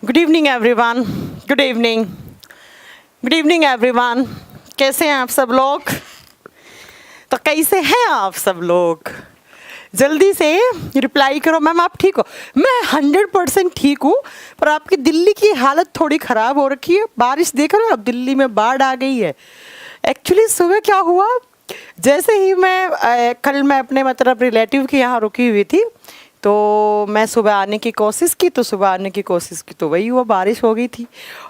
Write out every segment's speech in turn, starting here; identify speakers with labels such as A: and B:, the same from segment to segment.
A: Good evening everyone. Good evening. Good evening everyone. कैसे हैं आप सब लोग? तो कैसे हैं आप सब लोग? जल्दी से रिप्लाई करो। मैम आप ठीक हो? मैं 100% ठीक हूँ, पर आपकी दिल्ली की हालत थोड़ी ख़राब हो रखी है। बारिश देख रहे हो, अब दिल्ली में बाढ़ आ गई है। एक्चुअली सुबह क्या हुआ, जैसे ही कल मैं अपने मतलब रिलेटिव के यहाँ रुकी हुई थी, तो मैं सुबह आने की कोशिश की तो वही हुआ, बारिश हो गई थी।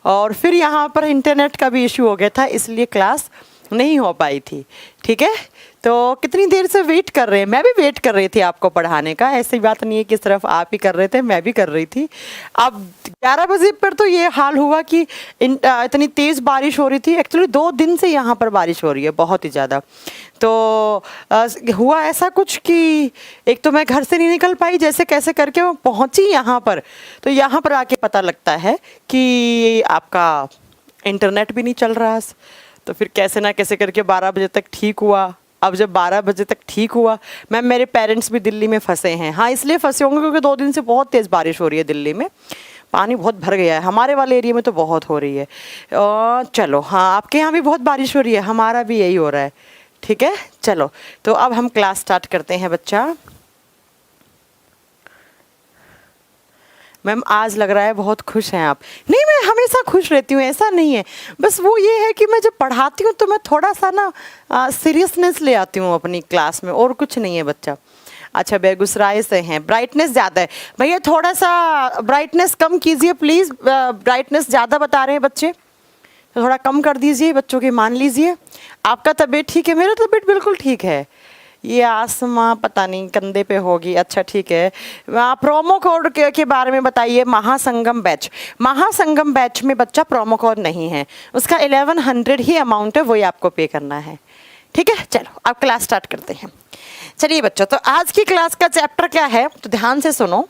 A: और फिर यहाँ पर इंटरनेट का भी इशू हो गया था, इसलिए क्लास नहीं हो पाई थी। ठीक है, तो कितनी देर से वेट कर रहे हैं? मैं भी वेट कर रही थी आपको पढ़ाने का। ऐसी बात नहीं है कि सिर्फ आप ही कर रहे थे, मैं भी कर रही थी। अब 11 बजे पर तो ये हाल हुआ कि इतनी तेज़ बारिश हो रही थी। एक्चुअली 2 दिन से यहाँ पर बारिश हो रही है, बहुत ही ज़्यादा। तो हुआ ऐसा कुछ कि एक तो मैं घर से नहीं निकल पाई, जैसे कैसे करके मैं पहुँची यहाँ पर। तो यहाँ पर आके पता लगता है कि आपका इंटरनेट भी नहीं चल रहा। तो फिर कैसे ना कैसे करके 12 बजे तक ठीक हुआ। अब जब 12 बजे तक ठीक हुआ, मैम मेरे पेरेंट्स भी दिल्ली में फंसे हैं। हाँ, इसलिए फंसे होंगे क्योंकि 2 दिन से बहुत तेज़ बारिश हो रही है दिल्ली में। पानी बहुत भर गया है, हमारे वाले एरिया में तो बहुत हो रही है। चलो, हाँ आपके यहाँ भी बहुत बारिश हो रही है, हमारा भी यही हो रहा है। ठीक है, चलो तो अब हम क्लास स्टार्ट करते हैं बच्चा। मैम आज लग रहा है बहुत खुश हैं आप। नहीं, मैं हमेशा खुश रहती हूँ, ऐसा नहीं है। बस वो ये है कि मैं जब पढ़ाती हूँ तो मैं थोड़ा सा ना सीरियसनेस ले आती हूँ अपनी क्लास में, और कुछ नहीं है बच्चा। अच्छा, बेगूसराय से हैं, ब्राइटनेस ज़्यादा है। भैया थोड़ा सा ब्राइटनेस कम कीजिए प्लीज़। ब्राइटनेस ज़्यादा बता रहे हैं बच्चे, तो थोड़ा कम कर दीजिए। बच्चों की मान लीजिए। आपका तबीयत ठीक है? मेरा तबीयत बिल्कुल ठीक है। ये आसमा पता नहीं कंधे पे होगी। अच्छा ठीक है, प्रोमो कोड के बारे में बताइए। महासंगम बैच, महासंगम बैच में बच्चा प्रोमो कोड नहीं है, उसका 1100 ही अमाउंट है, वही आपको पे करना है। ठीक है, चलो अब क्लास स्टार्ट करते हैं। चलिए बच्चों, तो आज की क्लास का चैप्टर क्या है, तो ध्यान से सुनो,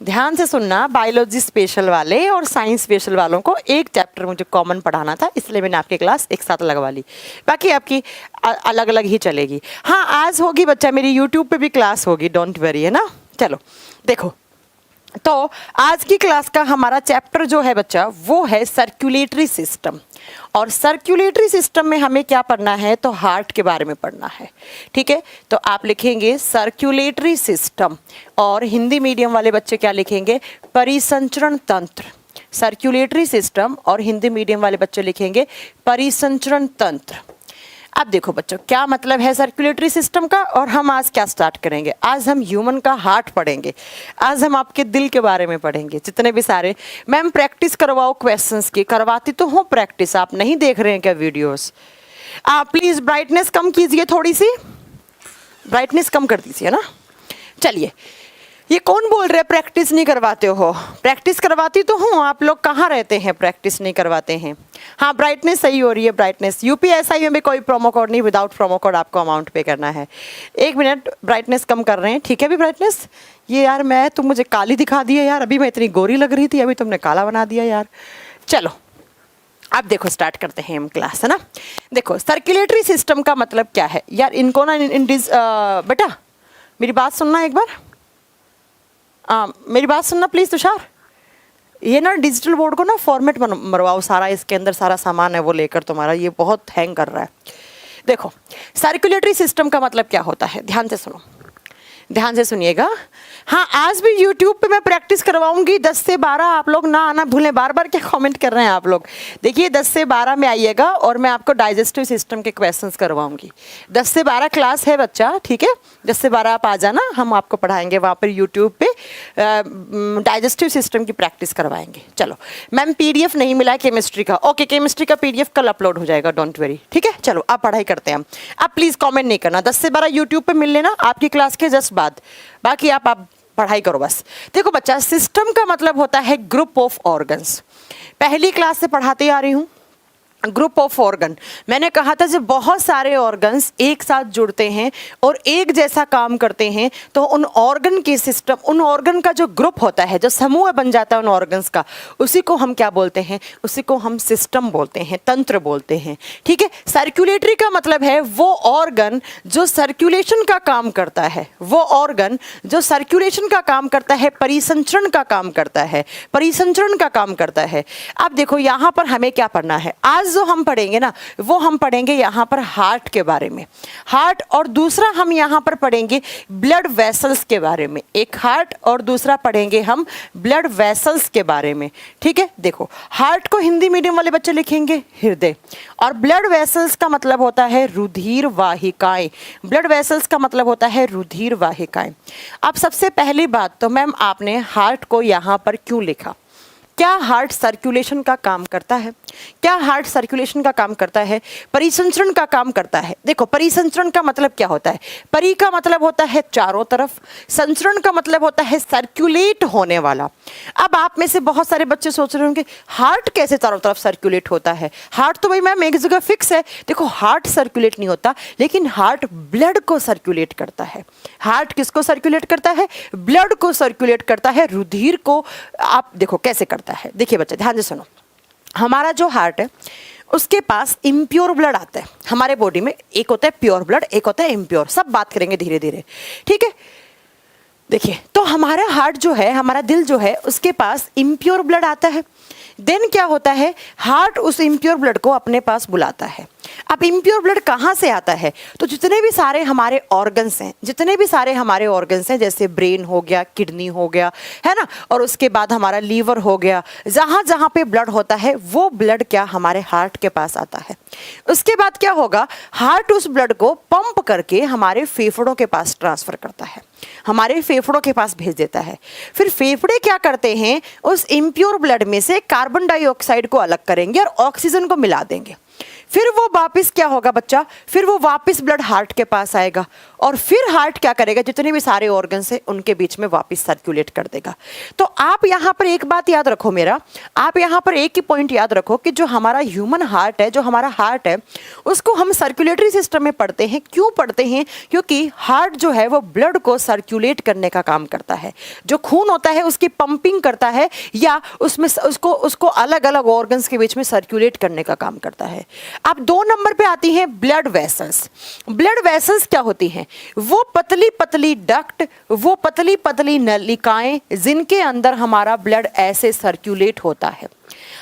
A: ध्यान से सुनना। बायोलॉजी स्पेशल वाले और साइंस स्पेशल वालों को एक चैप्टर मुझे कॉमन पढ़ाना था, इसलिए मैंने आपकी क्लास एक साथ लगवा ली। बाकी आपकी अलग अलग ही चलेगी। हाँ, आज होगी बच्चा मेरी यूट्यूब पे भी क्लास होगी, डोंट वरी, है ना। चलो देखो, तो आज की क्लास का हमारा चैप्टर जो है बच्चा, वो है सर्कुलेटरी सिस्टम। और सर्कुलेटरी सिस्टम में हमें क्या पढ़ना है, तो हार्ट के बारे में पढ़ना है। ठीक है, तो आप लिखेंगे सर्कुलेटरी सिस्टम, और हिंदी मीडियम वाले बच्चे क्या लिखेंगे, परिसंचरण तंत्र। सर्कुलेटरी सिस्टम और हिंदी मीडियम वाले बच्चे लिखेंगे परिसंचरण तंत्र। अब देखो बच्चों, क्या मतलब है सर्कुलेटरी सिस्टम का, और हम आज क्या स्टार्ट करेंगे। आज हम ह्यूमन का हार्ट पढ़ेंगे, आज हम आपके दिल के बारे में पढ़ेंगे, जितने भी सारे। मैम प्रैक्टिस करवाओ क्वेश्चंस की। करवाती तो हूँ प्रैक्टिस, आप नहीं देख रहे हैं क्या वीडियोस? प्लीज़ ब्राइटनेस कम कीजिए, थोड़ी सी ब्राइटनेस कम कर दीजिए ना। चलिए, ये कौन बोल रहे हैं प्रैक्टिस नहीं करवाते हो? प्रैक्टिस करवाती तो हूँ, आप लोग कहाँ रहते हैं प्रैक्टिस नहीं करवाते हैं? हाँ, ब्राइटनेस सही हो रही है, ब्राइटनेस। यूपीएसआई में भी कोई प्रोमो कोड नहीं, विदाउट प्रोमो कोड आपको अमाउंट पे करना है। 1 मिनट, ब्राइटनेस कम कर रहे हैं। ठीक है भी ब्राइटनेस। ये यार तुम मुझे काली दिखा दी है यार, अभी मैं इतनी गोरी लग रही थी, अभी तुमने काला बना दिया यार। चलो अब देखो, स्टार्ट करते हैं हम क्लास, है ना। देखो, सर्कुलेटरी सिस्टम का मतलब क्या है यार, इनको ना बेटा मेरी बात सुनना एक बार। मेरी बात सुनना प्लीज़ तुषार। ये ना डिजिटल बोर्ड को ना फॉर्मेट मरवाओ सारा, इसके अंदर सारा सामान है वो लेकर, तुम्हारा ये बहुत हैंग कर रहा है। देखो, सर्कुलेटरी सिस्टम का मतलब क्या होता है, ध्यान से सुनो, ध्यान से सुनिएगा। हाँ, आज भी YouTube पे मैं प्रैक्टिस करवाऊंगी 10 से 12, आप लोग ना आना भूलें। बार बार क्या कमेंट कर रहे हैं आप लोग। देखिए 10 से 12 में आइएगा, और मैं आपको डाइजेस्टिव सिस्टम के क्वेश्चंस करवाऊंगी। 10 से 12 क्लास है बच्चा, ठीक है। 10 से 12 आप आ जाना, हम आपको पढ़ाएंगे वहाँ पर YouTube पे, डाइजेस्टिव सिस्टम की प्रैक्टिस करवाएंगे। चलो मैम, PDF नहीं मिला है केमिस्ट्री का। ओके, केमिस्ट्री का PDF कल अपलोड हो जाएगा, डोंट वरी। ठीक है, चलो आप पढ़ाई करते हैं हम। आप प्लीज़ कॉमेंट नहीं करना। 10 से 12 यूट्यूब पर मिल लेना आपकी क्लास के जस्ट बाद, बाकी आप पढ़ाई करो बस। देखो बच्चा, सिस्टम का मतलब होता है ग्रुप ऑफ ऑर्गन्स। पहली क्लास से पढ़ाते आ रही हूँ, ग्रुप ऑफ ऑर्गन। मैंने कहा था जब बहुत सारे ऑर्गन्स एक साथ जुड़ते हैं और एक जैसा काम करते हैं तो उन ऑर्गन के सिस्टम, उन ऑर्गन का जो ग्रुप होता है, जो समूह बन जाता है उन ऑर्गन्स का, उसी को हम क्या बोलते हैं? उसी को हम सिस्टम बोलते हैं, तंत्र बोलते हैं। ठीक है। सर्कुलेटरी का मतलब है वो ऑर्गन जो सर्कुलेशन का काम करता है, वो ऑर्गन जो सर्कुलेशन का काम करता है, परिसंचरण का काम करता है, परिसंचरण का काम करता है। अब देखो यहाँ पर हमें क्या पढ़ना है आज जो हम पढ़ेंगे ना, वो हम पढ़ेंगे यहाँ पर हार्ट के बारे में, हार्ट, और दूसरा हम यहाँ पर पढ़ेंगे ब्लड वेसल्स के बारे में। एक हार्ट और दूसरा पढ़ेंगे हम ब्लड वेसल्स के बारे में। ठीक है। देखो हार्ट को हिंदी मीडियम वाले बच्चे लिखेंगे हृदय, और ब्लड वेसल्स का मतलब होता है रुधिर वाहिकाएं। ब्लड वेसल्स का मतलब होता है रुधिर वाहिकाएं। अब सबसे पहली बात तो मैम आपने हार्ट को यहाँ पर क्यों लिखा? क्या हार्ट सर्कुलेशन का काम करता है? क्या हार्ट सर्कुलेशन का काम करता है? परिसंचरण का काम करता है। देखो परिसंचरण का मतलब क्या होता है? परि का मतलब होता है चारों तरफ, संचरण का मतलब होता है सर्कुलेट होने वाला। अब आप में से बहुत सारे बच्चे सोच रहे होंगे हार्ट कैसे चारों तरफ सर्कुलेट होता है? हार्ट तो भाई मैम एक जगह फिक्स है। देखो हार्ट सर्कुलेट नहीं होता, लेकिन हार्ट ब्लड को सर्कुलेट करता है। हार्ट किसको सर्कुलेट करता है? ब्लड को सर्कुलेट करता है, रुधिर को। आप देखो कैसे करता है, देखिए बच्चे ध्यान से सुनो। हमारा जो हार्ट है उसके पास इम्प्योर ब्लड आता है हमारे बॉडी में। एक होता है प्योर ब्लड, एक होता है इम्प्योर। सब बात करेंगे धीरे धीरे। ठीक है। देखिए तो हमारा हार्ट जो है, हमारा दिल जो है, उसके पास इम्प्योर ब्लड आता है। देन क्या होता है? हार्ट उस इम्प्योर ब्लड को अपने पास बुलाता है। अब इम्प्योर ब्लड कहाँ से आता है? तो जितने भी सारे हमारे ऑर्गन्स हैं, जितने भी सारे हमारे ऑर्गन्स हैं, जैसे ब्रेन हो गया, किडनी हो गया, है ना, और उसके बाद हमारा लीवर हो गया, जहाँ जहाँ पे ब्लड होता है वो ब्लड क्या हमारे हार्ट के पास आता है। उसके बाद क्या होगा? हार्ट उस ब्लड को पंप करके हमारे फेफड़ों के पास ट्रांसफर करता है, हमारे फेफड़ों के पास भेज देता है। फिर फेफड़े क्या करते हैं? उस इम्प्योर ब्लड में से कार्बन डाइऑक्साइड को अलग करेंगे और ऑक्सीजन को मिला देंगे। फिर वो वापस क्या होगा बच्चा? फिर वो वापस ब्लड हार्ट के पास आएगा, और फिर हार्ट क्या करेगा? जितने भी सारे ऑर्गन्स हैं उनके बीच में वापस सर्कुलेट कर देगा। तो आप यहाँ पर एक बात याद रखो मेरा, आप यहाँ पर एक ही पॉइंट याद रखो कि जो हमारा ह्यूमन हार्ट है, जो हमारा हार्ट है, उसको हम सर्कुलेटरी सिस्टम में पढ़ते हैं। क्यों पढ़ते हैं? क्योंकि हार्ट जो है वो ब्लड को सर्कुलेट करने का काम करता है। जो खून होता है उसकी पंपिंग करता है, या उसमें उसको अलग अलग ऑर्गन्स के बीच में सर्कुलेट करने का काम करता है। अब 2 नंबर पे आती हैं ब्लड वेसल्स। ब्लड वेसल्स क्या होती हैं? वो पतली पतली डक्ट, वो पतली पतली नलिकाएं जिनके अंदर हमारा ब्लड ऐसे सर्कुलेट होता है।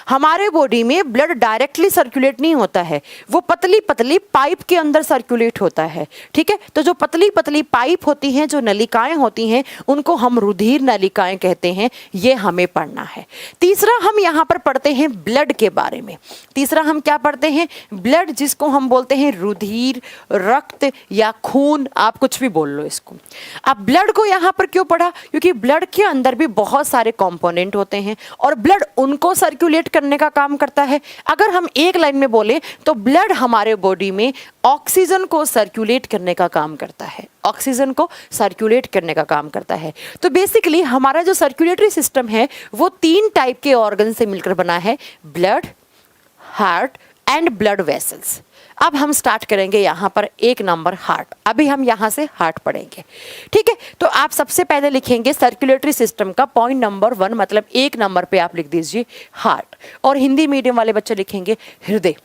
A: हमारे बॉडी में ब्लड डायरेक्टली सर्कुलेट नहीं होता है, वो पतली पतली पाइप के अंदर सर्कुलेट होता है। ठीक है। तो जो पतली पतली पाइप होती हैं, जो नलिकाएं होती हैं, उनको हम रुधिर नलिकाएं कहते हैं। ये हमें पढ़ना है। तीसरा हम यहाँ पर पढ़ते हैं ब्लड के बारे में। तीसरा हम क्या पढ़ते हैं? ब्लड, जिसको हम बोलते हैं रुधिर, रक्त या खून, आप कुछ भी बोल लो इसको। अब ब्लड को यहाँ पर क्यों पढ़ा? क्योंकि ब्लड के अंदर भी बहुत सारे कंपोनेंट होते हैं और ब्लड उनको सर्कुलेट करने का काम करता है। अगर हम एक लाइन में बोले तो ब्लड हमारे बॉडी में ऑक्सीजन को सर्कुलेट करने का काम करता है, ऑक्सीजन को सर्कुलेट करने का काम करता है। तो बेसिकली हमारा जो सर्कुलेटरी सिस्टम है वो 3 टाइप के ऑर्गन से मिलकर बना है, blood, heart and blood vessels. अब हम स्टार्ट करेंगे यहाँ पर 1 नंबर हार्ट। अभी हम यहाँ से हार्ट पढ़ेंगे। ठीक है। तो आप सबसे पहले लिखेंगे सर्कुलेटरी सिस्टम का पॉइंट नंबर 1, मतलब 1 नंबर पे आप लिख दीजिए हार्ट, और हिंदी मीडियम वाले बच्चे लिखेंगे हृदय।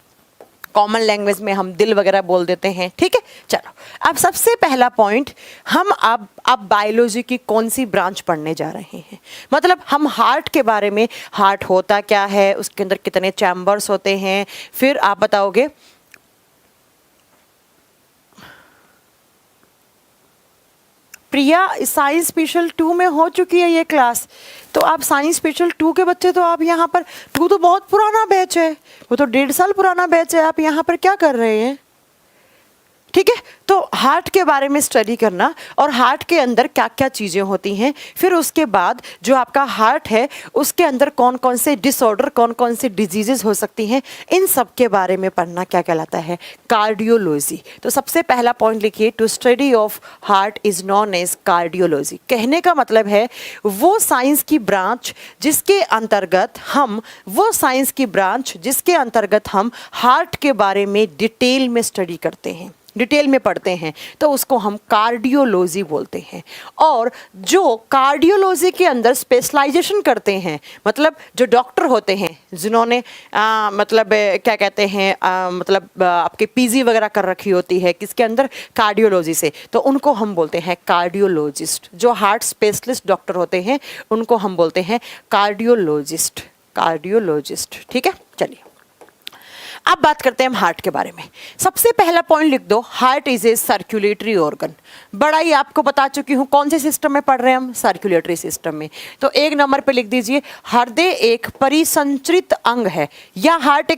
A: कॉमन लैंग्वेज में हम दिल वगैरह बोल देते हैं। ठीक है। चलो अब सबसे पहला पॉइंट, हम अब बायोलॉजी की कौन सी ब्रांच पढ़ने जा रहे हैं? मतलब हम हार्ट के बारे में, हार्ट होता क्या है, उसके अंदर कितने चैम्बर्स होते हैं, फिर आप बताओगे। प्रिया साइंस स्पेशल 2 में हो चुकी है ये क्लास, तो आप साइंस स्पेशल 2 के बच्चे, तो आप यहाँ पर 2 तो बहुत पुराना बैच है, वो तो 1.5 साल पुराना बैच है। आप यहाँ पर क्या कर रहे हैं? ठीक है, तो हार्ट के बारे में स्टडी करना और हार्ट के अंदर क्या क्या चीज़ें होती हैं, फिर उसके बाद जो आपका हार्ट है उसके अंदर कौन कौन से डिसऑर्डर, कौन कौन से डिजीजेस हो सकती हैं, इन सब के बारे में पढ़ना क्या कहलाता है, कार्डियोलॉजी। तो सबसे पहला पॉइंट लिखिए, to study of heart is known as cardiology. कहने का मतलब है वो साइंस की ब्रांच जिसके अंतर्गत हम हार्ट के बारे में डिटेल में स्टडी करते हैं, डिटेल में पढ़ते हैं, तो उसको हम कार्डियोलॉजी बोलते हैं। और जो कार्डियोलॉजी के अंदर स्पेशलाइजेशन करते हैं, मतलब जो डॉक्टर होते हैं जिन्होंने क्या कहते हैं आपके पीजी वगैरह कर रखी होती है किसके अंदर, कार्डियोलॉजी से, तो उनको हम बोलते हैं कार्डियोलॉजिस्ट। जो हार्ट स्पेशलिस्ट डॉक्टर होते हैं उनको हम बोलते हैं कार्डियोलॉजिस्ट। ठीक है, चलिए अब बात करते हैं हम हार्ट के बारे में। सबसे पहला पॉइंट लिख दो, heart is a circulatory organ. बड़ा ही आपको बता चुकी हूं कौन से सिस्टम में पढ़ रहे हैं हम, सर्कुलेटरी सिस्टम में। तो एक नंबर पे लिख दीजिए, हृदय एक परिसंचरित अंग है, या heart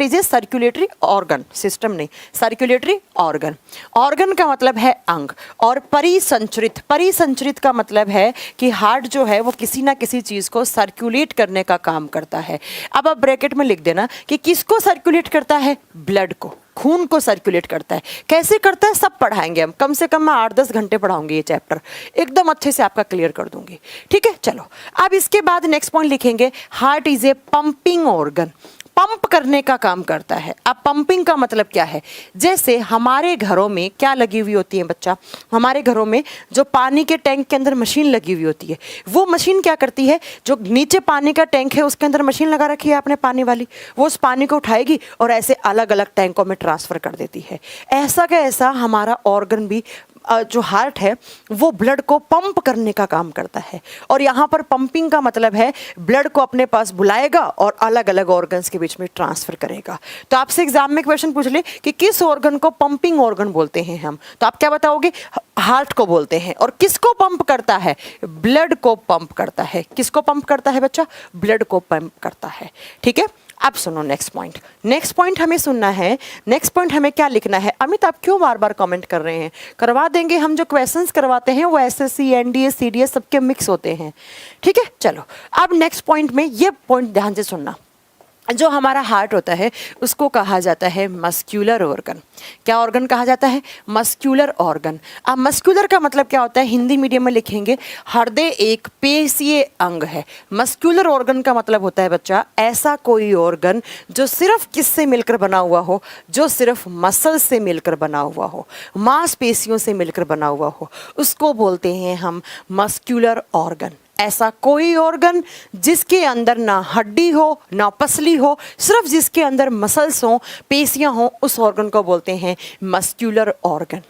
A: is a circulatory organ, system नहीं, सर्कुलेटरी ऑर्गन। ऑर्गन का मतलब है अंग, और परिसंचरित का मतलब है कि हार्ट जो है वो किसी ना किसी चीज को सर्कुलेट करने का काम करता है। अब आप ब्रैकेट में लिख देना कि किसको सर्कुलेट करता है, ब्लड को, खून को सर्कुलेट करता है। कैसे करता है सब पढ़ाएंगे हम, कम से कम मैं 8-10 घंटे पढ़ाऊंगी, ये चैप्टर एकदम अच्छे से आपका क्लियर कर दूंगी। ठीक है, चलो अब इसके बाद नेक्स्ट पॉइंट लिखेंगे, heart is a pumping organ. Pump करने का काम करता है। अब पंपिंग का मतलब क्या है, जैसे हमारे घरों में क्या लगी हुई होती है बच्चा, हमारे घरों में जो पानी के टैंक के अंदर मशीन लगी हुई होती है, वो मशीन क्या करती है, जो नीचे पानी का टैंक है उसके अंदर मशीन लगा रखी है आपने पानी वाली, वो उस पानी को उठाएगी और ऐसे अलग अलग टैंकों में ट्रांसफर कर देती है। ऐसा का ऐसा हमारा ऑर्गन भी, जो हार्ट है वो ब्लड को पंप करने का काम करता है। और यहाँ पर पंपिंग का मतलब है ब्लड को अपने पास बुलाएगा और अलग अलग ऑर्गन्स के बीच में ट्रांसफर करेगा। तो आपसे एग्जाम में क्वेश्चन पूछ ले कि किस ऑर्गन को पंपिंग ऑर्गन बोलते हैं हम, तो आप क्या बताओगे, हार्ट को बोलते हैं। और किसको पंप करता है, ब्लड को पंप करता है। किसको पंप करता है बच्चा, ब्लड को पंप करता है। ठीक है, अब सुनो नेक्स्ट पॉइंट हमें सुनना है। नेक्स्ट पॉइंट हमें क्या लिखना है, अमित आप क्यों बार बार कमेंट कर रहे हैं, करवा देंगे हम। जो क्वेश्चंस करवाते हैं वो एसएससी, एनडीए, सीडीएस सबके मिक्स होते हैं। ठीक है, चलो अब नेक्स्ट पॉइंट में ये पॉइंट ध्यान से सुनना। जो हमारा हार्ट होता है उसको कहा जाता है मस्क्यूलर ऑर्गन। क्या ऑर्गन कहा जाता है, मस्क्यूलर ऑर्गन। अब मस्क्यूलर का मतलब क्या होता है, हिंदी मीडियम में लिखेंगे, हृदय एक पेशीय अंग है। मस्क्यूलर ऑर्गन का मतलब होता है बच्चा ऐसा कोई ऑर्गन जो सिर्फ किससे मिलकर बना हुआ हो, जो सिर्फ मसल से मिलकर बना हुआ हो, मांसपेशियों से मिलकर बना हुआ हो, उसको बोलते हैं हम मस्क्यूलर ऑर्गन। ऐसा कोई ऑर्गन जिसके अंदर ना हड्डी हो ना पसली हो, सिर्फ जिसके अंदर मसल्स हो, पेशियां हो, उस ऑर्गन को बोलते हैं मस्क्यूलर ऑर्गन।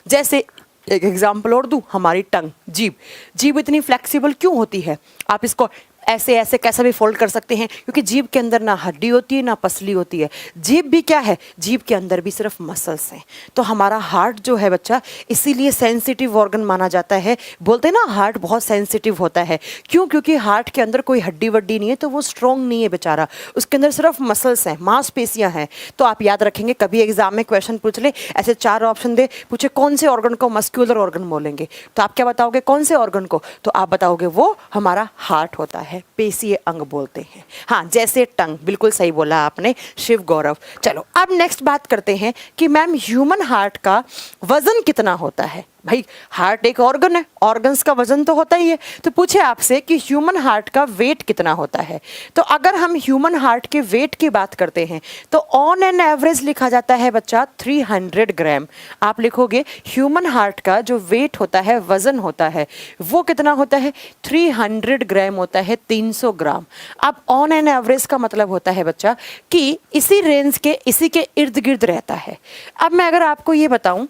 A: जैसे एक एग्जांपल और दूं, हमारी टंग, जीभ इतनी फ्लेक्सिबल क्यों होती है, आप इसको ऐसे ऐसे कैसा भी फोल्ड कर सकते हैं, क्योंकि जीभ के अंदर ना हड्डी होती है ना पसली होती है। जीभ भी क्या है, जीभ के अंदर भी सिर्फ मसल्स हैं। तो हमारा हार्ट जो है बच्चा इसीलिए सेंसिटिव ऑर्गन माना जाता है। बोलते हैं ना हार्ट बहुत सेंसिटिव होता है, क्यों, क्योंकि हार्ट के अंदर कोई हड्डी वड्डी नहीं है, तो वो स्ट्रॉन्ग नहीं है बेचारा, उसके अंदर सिर्फ मसल्स हैं, मांसपेशियां हैं। तो आप याद रखेंगे, कभी एग्जाम में क्वेश्चन पूछ ले, ऐसे 4 ऑप्शन दे, पूछे कौन से ऑर्गन को मस्क्यूलर ऑर्गन बोलेंगे, तो आप क्या बताओगे, कौन से ऑर्गन को, तो आप बताओगे वो हमारा हार्ट होता है, पेशीय अंग बोलते हैं। हाँ, जैसे टंग, बिल्कुल सही बोला आपने शिव गौरव। चलो अब नेक्स्ट बात करते हैं कि मैम ह्यूमन हार्ट का वजन कितना होता है। भाई हार्ट एक ऑर्गन है, ऑर्गन्स का वजन तो होता ही है, तो पूछे आपसे कि ह्यूमन हार्ट का वेट कितना होता है। तो अगर हम ह्यूमन हार्ट के वेट की बात करते हैं तो ऑन एन एवरेज लिखा जाता है बच्चा 300 ग्राम। आप लिखोगे ह्यूमन हार्ट का जो वेट होता है, वजन होता है, वो कितना होता है, 300 ग्राम होता है, 300 ग्राम। अब ऑन एन एवरेज का मतलब होता है बच्चा कि इसी रेंज के, इसी के इर्द गिर्द रहता है। अब मैं अगर आपको ये बताऊं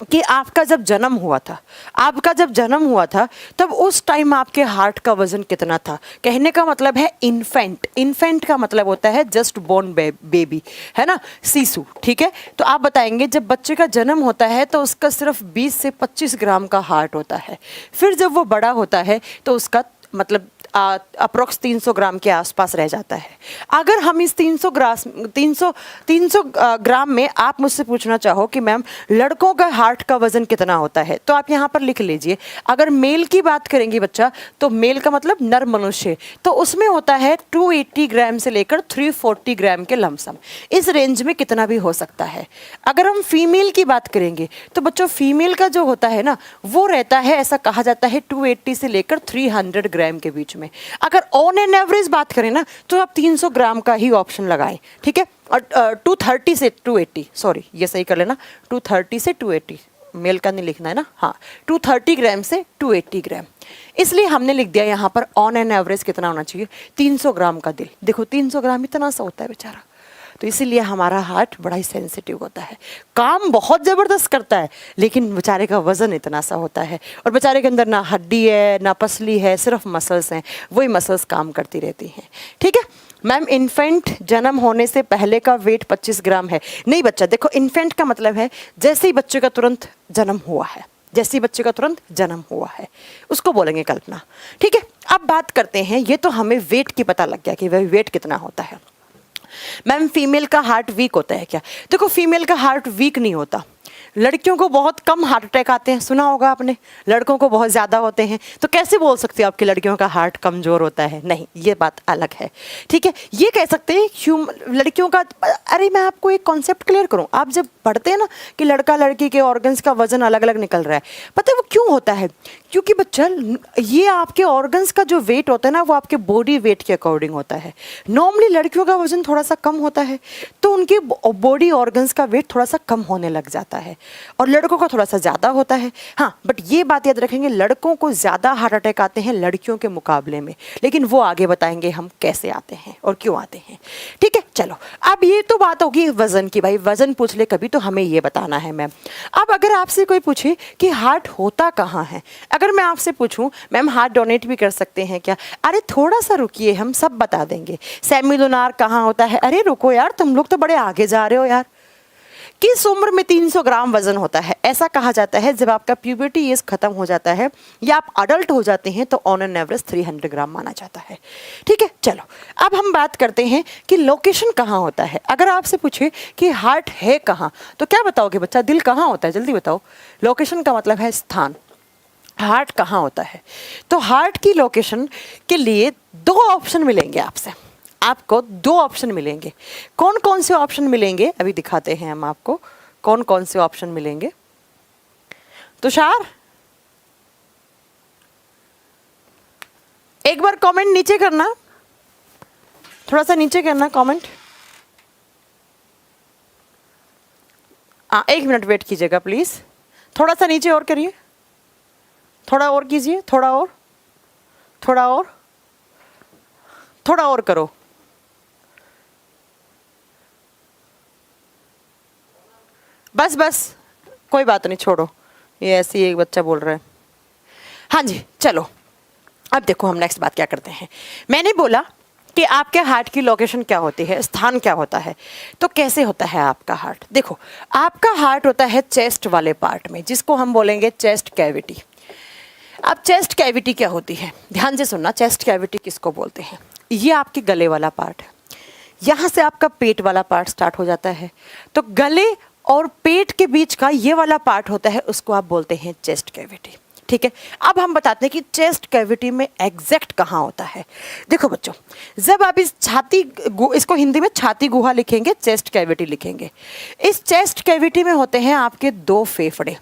A: कि आपका जब जन्म हुआ था तब उस टाइम आपके हार्ट का वजन कितना था। कहने का मतलब है इन्फेंट का मतलब होता है जस्ट बोर्न बेबी, है ना, शिशु। ठीक है, तो आप बताएंगे जब बच्चे का जन्म होता है तो उसका सिर्फ 20 से 25 ग्राम का हार्ट होता है। फिर जब वो बड़ा होता है तो उसका मतलब अप्रोक्स 300 ग्राम के आसपास रह जाता है। अगर हम इस 300 ग्राम में आप मुझसे पूछना चाहो कि मैम लड़कों का हार्ट का वजन कितना होता है, तो आप यहाँ पर लिख लीजिए। अगर मेल की बात करेंगे बच्चा, तो मेल का मतलब नर मनुष्य, तो उसमें होता है 280 ग्राम से लेकर 340 ग्राम के लमसम, इस रेंज में कितना भी हो सकता है। अगर हम फीमेल की बात करेंगे तो बच्चों फीमेल का जो होता है ना, वो रहता है, ऐसा कहा जाता है 280 से लेकर 300 ग्राम के बीच में। अगर ऑन एन एवरेज बात करें ना, तो आप 300 ग्राम का ही ऑप्शन लगाएं, ठीक है। और 230 से 280, सॉरी ये सही कर लेना, 230 से 280, मेल का नहीं लिखना है ना, हाँ 230 ग्राम से 280 ग्राम, इसलिए हमने लिख दिया यहाँ पर ऑन एन एवरेज कितना होना चाहिए, 300 ग्राम का दिल। देखो 300 ग्राम इतना सा होता है बेचारा, तो इसीलिए हमारा हार्ट बड़ा ही सेंसिटिव होता है, काम बहुत ज़बरदस्त करता है, लेकिन बेचारे का वज़न इतना सा होता है, और बेचारे के अंदर ना हड्डी है ना पसली है, सिर्फ मसल्स हैं, वही मसल्स काम करती रहती हैं, ठीक है। मैम इन्फेंट जन्म होने से पहले का वेट 25 ग्राम है। नहीं बच्चा, देखो इन्फेंट का मतलब है जैसे ही बच्चे का तुरंत जन्म हुआ है, जैसे ही बच्चे का तुरंत जन्म हुआ है उसको बोलेंगे कल्पना, ठीक है। अब बात करते हैं, ये तो हमें वेट की पता लग गया कि वह वेट कितना होता है। मैम फीमेल का हार्ट वीक होता है क्या? देखो फीमेल का हार्ट वीक नहीं होता, लड़कियों को बहुत कम हार्ट अटैक आते हैं, सुना होगा आपने, लड़कों को बहुत ज़्यादा होते हैं। तो कैसे बोल सकते हो आप कि लड़कियों का हार्ट कमज़ोर होता है? नहीं, ये बात अलग है, ठीक है। ये कह सकते हैं लड़कियों का, अरे मैं आपको एक कॉन्सेप्ट क्लियर करूं, आप जब पढ़ते हैं ना कि लड़का लड़की के ऑर्गन्स का वजन अलग अलग निकल रहा है, पता है वो क्यों होता है? क्योंकि बच्चा ये आपके ऑर्गन्स का जो वेट होता है ना, वो आपके बॉडी वेट के अकॉर्डिंग होता है। नॉर्मली लड़कियों का वजन थोड़ा सा कम होता है, तो उनके बॉडी ऑर्गन्स का वेट थोड़ा सा कम होने लग जाता है, और लड़कों का थोड़ा सा ज़्यादा होता है। हाँ, बट ये बात याद रखेंगे, लड़कों को ज़्यादा हार्ट अटैक आते हैं लड़कियों के मुकाबले में, लेकिन वो आगे बताएंगे हम कैसे आते हैं और क्यों आते हैं, ठीक है। चलो अब ये तो बात होगी वज़न की, भाई वज़न पूछ ले कभी तो हमें ये बताना है मैम। अब अगर आपसे कोई पूछे कि हार्ट होता कहाँ है, अगर मैं आपसे पूछूं मैम हार्ट डोनेट भी कर सकते हैं क्या, अरे थोड़ा सा रुकिए हम सब बता देंगे। सेमिलुनार कहाँ होता है, अरे रुको यार तुम लोग तो बड़े आगे जा रहे हो यार। किस उम्र में 300 ग्राम वजन होता है? ऐसा कहा जाता है जब आपका प्यूबर्टी एज खत्म हो जाता है या आप अडल्ट हो जाते हैं, तो ऑन एन एवरेज 300 ग्राम माना जाता है, ठीक है। चलो अब हम बात करते हैं कि लोकेशन कहाँ होता है। अगर आपसे पूछे कि हार्ट है कहाँ, तो क्या बताओगे बच्चा, दिल कहाँ होता है, जल्दी बताओ। लोकेशन का मतलब है स्थान, हार्ट कहाँ होता है। तो हार्ट की लोकेशन के लिए 2 ऑप्शन मिलेंगे आपसे, आपको 2 ऑप्शन मिलेंगे। कौन कौन से ऑप्शन मिलेंगे अभी दिखाते हैं हम आपको, कौन कौन से ऑप्शन मिलेंगे। तुषार एक बार कमेंट नीचे करना, थोड़ा सा नीचे करना कमेंट। 1 मिनट वेट कीजिएगा प्लीज, थोड़ा सा नीचे और करिए, थोड़ा और कीजिए, थोड़ा और, थोड़ा और, थोड़ा और करो। बस बस कोई बात नहीं, छोड़ो, ये ऐसे ही एक बच्चा बोल रहा है। हाँ जी चलो, अब देखो हम नेक्स्ट बात क्या करते हैं। मैंने बोला कि आपके हार्ट की लोकेशन क्या होती है, स्थान क्या होता है, तो कैसे होता है आपका हार्ट। देखो आपका हार्ट होता है चेस्ट वाले पार्ट में, जिसको हम बोलेंगे चेस्ट कैविटी। अब चेस्ट कैविटी क्या होती है, ध्यान से सुनना, चेस्ट कैविटी किसको बोलते हैं। ये आपके गले वाला पार्ट है, यहाँ से आपका पेट वाला पार्ट स्टार्ट हो जाता है, तो गले और पेट के बीच का ये वाला पार्ट होता है, उसको आप बोलते हैं चेस्ट कैविटी, ठीक है। अब हम बताते हैं कि चेस्ट कैविटी में एग्जैक्ट कहाँ होता है। देखो बच्चों, जब आप इस इसको हिंदी में छाती गुहा लिखेंगे, चेस्ट कैविटी लिखेंगे, इस चेस्ट कैविटी में होते हैं आपके 2 फेफड़े।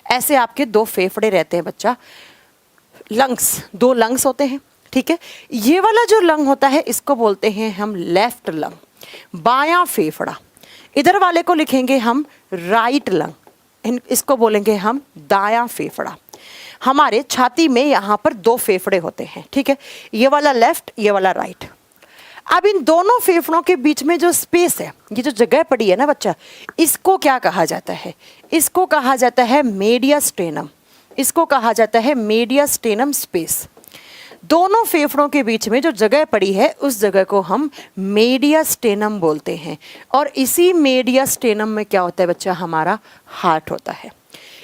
A: ऐसे आपके 2 फेफड़े रहते हैं बच्चा, लंग्स, 2 लंग्स होते हैं, ठीक है। ये वाला जो लंग होता है इसको बोलते हैं हम लेफ्ट लंग, बायां फेफड़ा। इधर वाले को लिखेंगे हम राइट लंग, इसको बोलेंगे हम दायां फेफड़ा। हमारे छाती में यहाँ पर 2 फेफड़े होते हैं, ठीक है, ये वाला लेफ्ट, ये वाला राइट। अब इन दोनों फेफड़ों के बीच में जो स्पेस है, ये जो जगह पड़ी है ना बच्चा, इसको क्या कहा जाता है, इसको कहा जाता है मेडियास्टेनम, इसको कहा जाता है मेडियास्टेनम स्पेस। दोनों फेफड़ों के बीच में जो जगह पड़ी है उस जगह को हम मेडियास्टेनम बोलते हैं, और इसी मेडियास्टेनम में क्या होता है बच्चा, हमारा हार्ट होता है।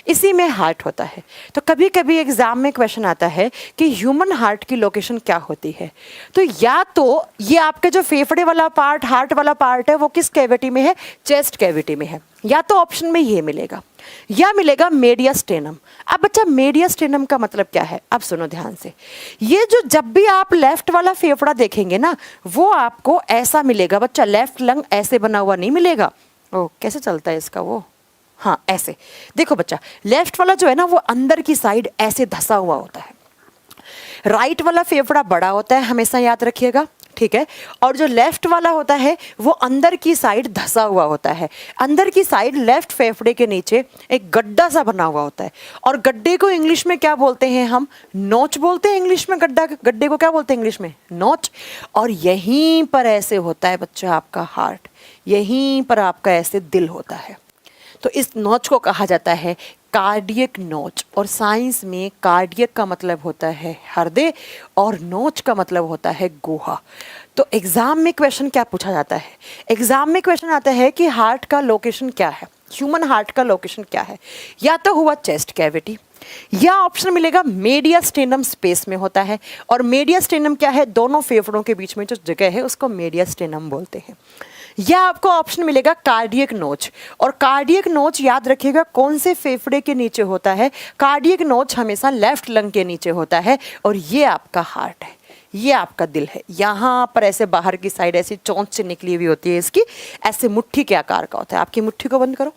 A: इसी में हार्ट होता है। तो कभी कभी एग्जाम में क्वेश्चन आता है कि ह्यूमन हार्ट की लोकेशन क्या होती है। तो या तो ये आपके जो फेफड़े वाला पार्ट, हार्ट वाला पार्ट है, वो किस कैविटी में है, चेस्ट कैविटी में है, या तो ऑप्शन में ये मिलेगा या मिलेगा मेडियास्टेनम। अब बच्चा मेडियास्टेनम का मतलब क्या है, अब सुनो ध्यान से। ये जो जब भी आप लेफ्ट वाला फेफड़ा देखेंगे ना, वो आपको ऐसा मिलेगा बच्चा, लेफ्ट लंग ऐसे बना हुआ नहीं मिलेगा। ओ कैसे चलता है इसका वो, हाँ ऐसे देखो बच्चा, लेफ्ट वाला जो है ना वो अंदर की साइड ऐसे धसा हुआ होता है, राइट वाला फेफड़ा बड़ा होता है, हमेशा याद रखिएगा, ठीक है। और जो लेफ्ट वाला होता है वो अंदर की साइड धसा हुआ होता है। अंदर की साइड लेफ्ट फेफड़े के नीचे एक गड्ढा सा बना हुआ होता है, और गड्ढे को इंग्लिश में क्या बोलते हैं हम, नोच बोलते हैं इंग्लिश में। गड्ढे को क्या बोलते हैं इंग्लिश में, नोच। और यहीं पर ऐसे होता है बच्चा आपका हार्ट, यहीं पर आपका ऐसे दिल होता है। तो इस नोच को कहा जाता है कार्डियक नोच, और साइंस में कार्डियक का मतलब होता है हृदय और नोच का मतलब होता है गुहा। तो एग्जाम में क्वेश्चन क्या पूछा जाता है, एग्जाम में क्वेश्चन आता है कि हार्ट का लोकेशन क्या है, ह्यूमन हार्ट का लोकेशन क्या है। या तो हुआ चेस्ट कैविटी, या ऑप्शन मिलेगा मेडियास्टेनम स्पेस में होता है। और मेडियास्टेनम क्या है, दोनों फेफड़ों के बीच में जो जगह है उसको मेडियास्टेनम बोलते हैं। या आपको ऑप्शन मिलेगा कार्डियक नोच, और कार्डियक नोच याद रखिएगा कौन से फेफड़े के नीचे होता है, कार्डियक नोच हमेशा लेफ्ट लंग के नीचे होता है। और ये आपका हार्ट है, ये आपका दिल है। यहाँ पर ऐसे बाहर की साइड ऐसी चोंच से निकली हुई होती है इसकी, ऐसे मुट्ठी के आकार का होता है। आपकी मुट्ठी को बंद करो।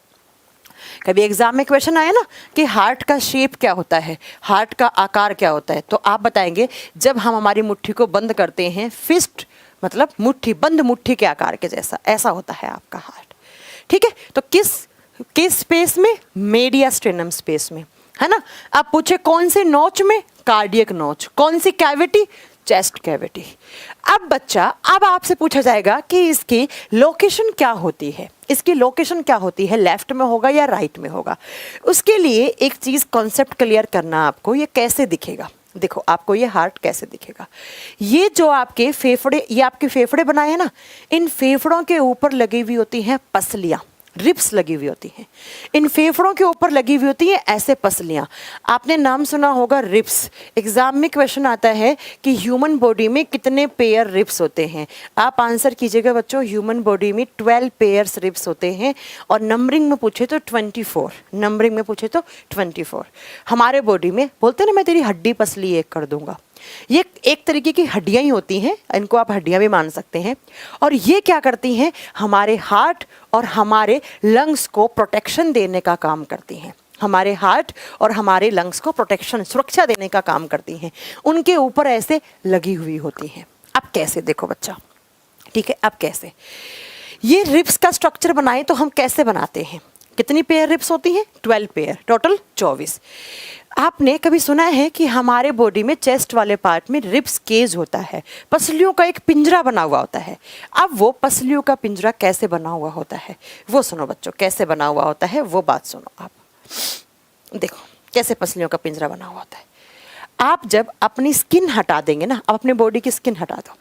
A: कभी एग्जाम में क्वेश्चन आए ना कि हार्ट का शेप क्या होता है, हार्ट का आकार क्या होता है, तो आप बताएंगे जब हम हमारी मुट्ठी को बंद करते हैं, फिस्ट मतलब मुट्ठी, बंद मुट्ठी के आकार के जैसा, ऐसा होता है आपका हार्ट, ठीक है। तो किस स्पेस में, मेडियास्टेनम स्पेस में, है ना। आप पूछे कौन से नोच में, कार्डियक नोच। कौन सी कैविटी, चेस्ट कैविटी। अब बच्चा, अब आपसे पूछा जाएगा कि इसकी लोकेशन क्या होती है, इसकी लोकेशन क्या होती है, लेफ्ट में होगा या राइट में होगा। उसके लिए एक चीज कॉन्सेप्ट क्लियर करना आपको, ये कैसे दिखेगा। देखो आपको ये हार्ट कैसे दिखेगा, ये जो आपके फेफड़े, ये आपके फेफड़े बनाए हैं ना, इन फेफड़ों के ऊपर लगी हुई होती हैं पसलियां, रिप्स लगी हुई होती हैं। इन फेफड़ों के ऊपर लगी हुई होती हैं ऐसे पसलियां। आपने नाम सुना होगा रिप्स। एग्जाम में क्वेश्चन आता है कि ह्यूमन बॉडी में कितने पेयर रिप्स होते हैं। आप आंसर कीजिएगा बच्चों, ह्यूमन बॉडी में 12 पेयर्स रिप्स होते हैं, और नंबरिंग में पूछे तो 24, नंबरिंग में पूछे तो 24। हमारे बॉडी में बोलते ना मैं तेरी हड्डी पसली एक कर दूंगा, ये एक तरीके की हड्डियां ही होती हैं, इनको आप हड्डियां भी मान सकते हैं। और ये क्या करती हैं, हमारे हार्ट और हमारे लंग्स को प्रोटेक्शन देने का काम करती हैं। हमारे हार्ट और हमारे लंग्स को प्रोटेक्शन, सुरक्षा देने का काम करती हैं। उनके ऊपर ऐसे लगी हुई होती हैं। अब कैसे, देखो बच्चा, ठीक है। अब कैसे ये रिब्स का स्ट्रक्चर बनाए तो हम कैसे बनाते हैं, कितनी पेयर रिब्स होती हैं, 12 पेयर, टोटल 24। आपने कभी सुना है कि हमारे बॉडी में चेस्ट वाले पार्ट में रिब्स केज होता है, पसलियों का एक पिंजरा बना हुआ होता है। अब वो पसलियों का पिंजरा कैसे बना हुआ होता है वो सुनो बच्चों, कैसे बना हुआ होता है वो बात सुनो। आप देखो कैसे पसलियों का पिंजरा बना हुआ होता है। आप जब अपनी स्किन हटा देंगे ना, अब अपने बॉडी की स्किन हटा दो,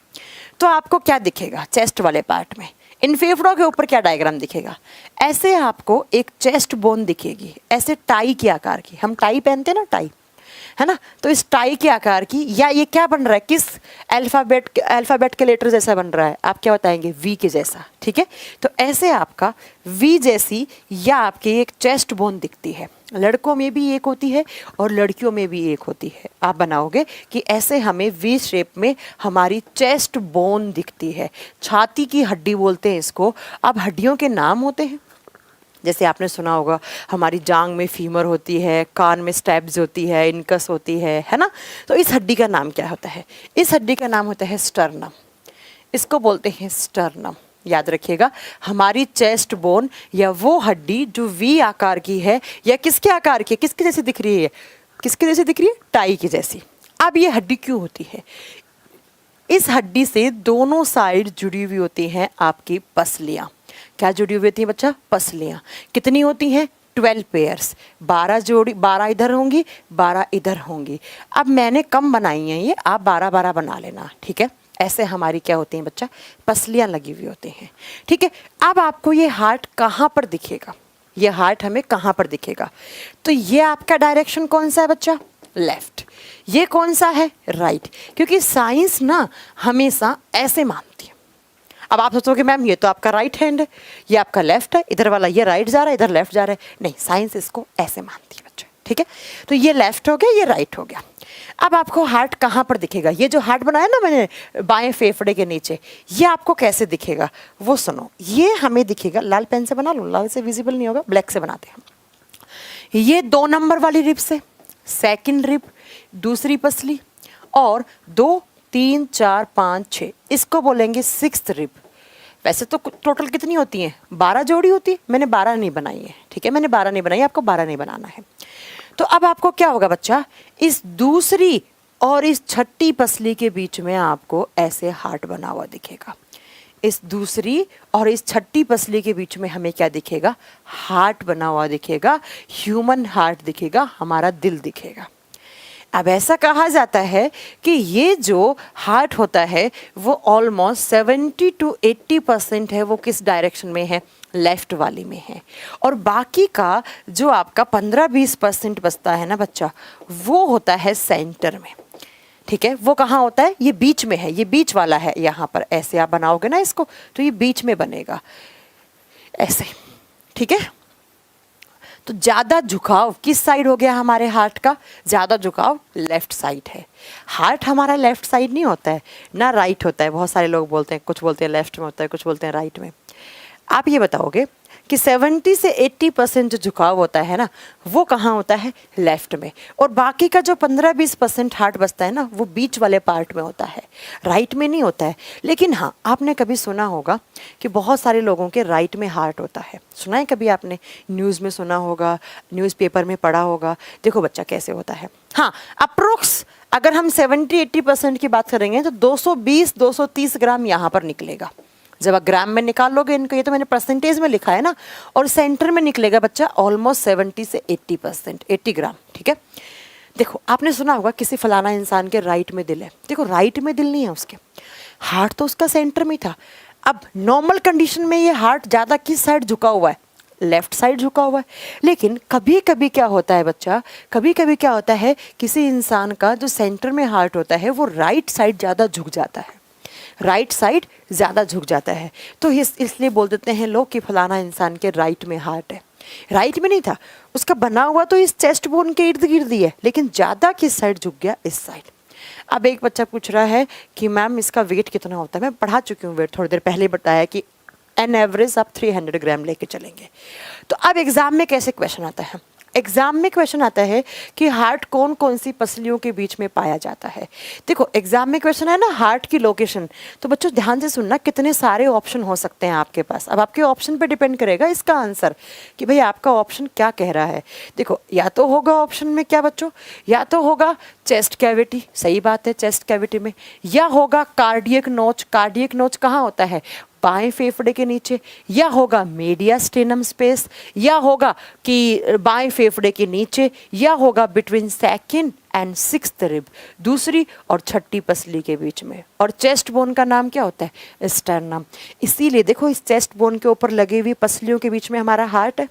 A: तो आपको क्या दिखेगा चेस्ट वाले पार्ट में, इन फेफड़ों के ऊपर क्या डायग्राम दिखेगा, ऐसे आपको एक चेस्ट बोन दिखेगी, ऐसे टाई के आकार की। हम टाई पहनते हैं ना, टाई, है ना, तो इस टाई के आकार की, या ये क्या बन रहा है, किस अल्फ़ाबेट के लेटर जैसा बन रहा है, आप क्या बताएंगे, वी के जैसा, ठीक है। तो ऐसे आपका वी जैसी या आपकी एक चेस्ट बोन दिखती है। लड़कों में भी एक होती है और लड़कियों में भी एक होती है। आप बनाओगे कि ऐसे हमें वी शेप में हमारी चेस्ट बोन दिखती है, छाती की हड्डी बोलते हैं इसको। अब हड्डियों के नाम होते हैं, जैसे आपने सुना होगा हमारी जांग में फीमर होती है, कान में स्टैब्स होती है, इनकस होती है ना। तो इस हड्डी का नाम क्या होता है, इस हड्डी का नाम होता है स्टर्नम, इसको बोलते हैं स्टर्नम। याद रखिएगा, हमारी चेस्ट बोन या वो हड्डी जो वी आकार की है या किसके आकार की, किसके जैसी दिख रही है, किसके जैसी दिख रही है, टाई की जैसी। अब ये हड्डी क्यों होती है, इस हड्डी से दोनों साइड जुड़ी हुई होती हैं आपकी पसलियां। क्या जुड़ी हुई होती है बच्चा, पसलियां। कितनी होती हैं, 12 पेयर्स, 12 जोड़ी, 12 इधर होंगी, 12 इधर होंगी। अब मैंने कम बनाई हैं ये, आप 12-12 बना लेना, ठीक है। ऐसे हमारी क्या होती हैं बच्चा, पसलियां लगी हुई होती हैं, ठीक है। अब आपको ये हार्ट कहाँ पर दिखेगा, ये हार्ट हमें कहाँ पर दिखेगा? तो ये आपका डायरेक्शन कौन सा है बच्चा? लेफ्ट। ये कौन सा है? राइट। क्योंकि साइंस ना हमेशा ऐसे मानती है। अब आप सोचोगे मैम ये तो आपका राइट हैंड है, ये आपका लेफ्ट है, इधर वाला ये राइट जा रहा है, इधर लेफ्ट जा रहा है। नहीं, साइंस इसको ऐसे मानती है बच्चे, ठीक है? तो ये लेफ्ट हो गया, ये राइट हो गया। अब आपको हार्ट कहाँ पर दिखेगा? ये जो हार्ट बनाया ना मैंने बाएं फेफड़े के नीचे, ये आपको कैसे दिखेगा वो सुनो। ये हमें दिखेगा, लाल पेन से बना लो, लाल से विजिबल नहीं होगा, ब्लैक से बनाते हैं। ये 2 नंबर वाली रिब से, सेकंड रिब, दूसरी पसली, और 2, 3, 4, 5, 6, इसको बोलेंगे 6th रिब। वैसे तो टोटल कितनी होती हैं? 12 जोड़ी होती है। मैंने 12 नहीं बनाई है, ठीक है? मैंने 12 नहीं बनाई, आपको 12 नहीं बनाना है। तो अब आपको क्या होगा बच्चा? इस दूसरी और इस छठी पसली के बीच में आपको ऐसे हार्ट बना हुआ दिखेगा। इस दूसरी और इस छठी पसली के बीच में हमें क्या दिखेगा? हार्ट बना हुआ दिखेगा, ह्यूमन हार्ट दिखेगा, हमारा दिल दिखेगा। अब ऐसा कहा जाता है कि ये जो हार्ट होता है वो ऑलमोस्ट 70 to 80% है, वो किस डायरेक्शन में है? लेफ्ट वाली में है। और बाकी का जो आपका 15-20% बचता है ना बच्चा, वो होता है सेंटर में, ठीक है? वो कहाँ होता है? ये बीच में है, ये बीच वाला है। यहाँ पर ऐसे आप बनाओगे ना इसको, तो ये बीच में बनेगा ऐसे, ठीक है? तो ज़्यादा झुकाव किस साइड हो गया हमारे हार्ट का? ज़्यादा झुकाव लेफ्ट साइड है। हार्ट हमारा लेफ्ट साइड नहीं होता है ना, राइट होता है। बहुत सारे लोग बोलते हैं, कुछ बोलते हैं लेफ्ट में होता है, कुछ बोलते हैं राइट में। आप ये बताओगे कि 70 से 80% जो झुकाव होता है ना, वो कहाँ होता है? लेफ्ट में। और बाकी का जो 15-20% हार्ट बचता है ना, वो बीच वाले पार्ट में होता है, राइट में नहीं होता है। लेकिन हाँ, आपने कभी सुना होगा कि बहुत सारे लोगों के राइट में हार्ट होता है। सुना है कभी आपने? न्यूज़ में सुना होगा, न्यूज़पेपर में पढ़ा होगा। देखो बच्चा कैसे होता है। हाँ, अप्रोक्स अगर हम 70-80% की बात करेंगे तो 220-230 ग्राम यहाँ पर निकलेगा। जब आप ग्राम में निकाल लोगे इनको, ये तो मैंने परसेंटेज में लिखा है ना, और सेंटर में निकलेगा बच्चा ऑलमोस्ट 70 से 80%, 80 ग्राम, ठीक है? देखो आपने सुना होगा किसी फलाना इंसान के राइट में दिल है। देखो राइट में दिल नहीं है उसके, हार्ट तो उसका सेंटर में था। अब नॉर्मल कंडीशन में ये हार्ट ज़्यादा किस साइड झुका हुआ है? लेफ्ट साइड झुका हुआ है। लेकिन कभी कभी क्या होता है बच्चा, कभी कभी क्या होता है, किसी इंसान का जो सेंटर में हार्ट होता है वो राइट साइड ज़्यादा झुक जाता है, राइट साइड ज़्यादा झुक जाता है। तो इसलिए बोल देते हैं लोग कि फलाना इंसान के राइट में हार्ट है। राइट में नहीं था, उसका बना हुआ तो इस चेस्ट बोन के इर्द गिर्द ही है, लेकिन ज़्यादा किस साइड झुक गया? इस साइड। अब एक बच्चा पूछ रहा है कि मैम इसका वेट कितना होता है? मैं पढ़ा चुकी हूँ वेट, थोड़ी देर पहले बताया कि एन एवरेज आप 300 ग्राम लेके चलेंगे। तो अब एग्जाम में कैसे क्वेश्चन आता है? एग्जाम में क्वेश्चन आता है कि हार्ट कौन कौन सी पसलियों के बीच में पाया जाता है। देखो एग्जाम में क्वेश्चन है ना हार्ट की लोकेशन, तो बच्चों ध्यान से सुनना, कितने सारे ऑप्शन हो सकते हैं आपके पास। अब आपके ऑप्शन पे डिपेंड करेगा इसका आंसर कि भाई आपका ऑप्शन क्या कह रहा है। देखो या तो होगा ऑप्शन में क्या बच्चों, या तो होगा चेस्ट कैविटी, सही बात है चेस्ट कैविटी में, या होगा कार्डियक नोच। कार्डियक नोच कहाँ होता है? बाएं फेफड़े के नीचे। या होगा मीडियास्टेनम स्पेस, या होगा कि बाएं फेफड़े के नीचे, या होगा between second and 6th rib, दूसरी और छठी पसली के बीच में। और चेस्ट बोन का नाम क्या होता है? स्टर्नम। इसीलिए देखो इस चेस्ट बोन के ऊपर लगी हुई पसलियों के बीच में हमारा हार्ट है।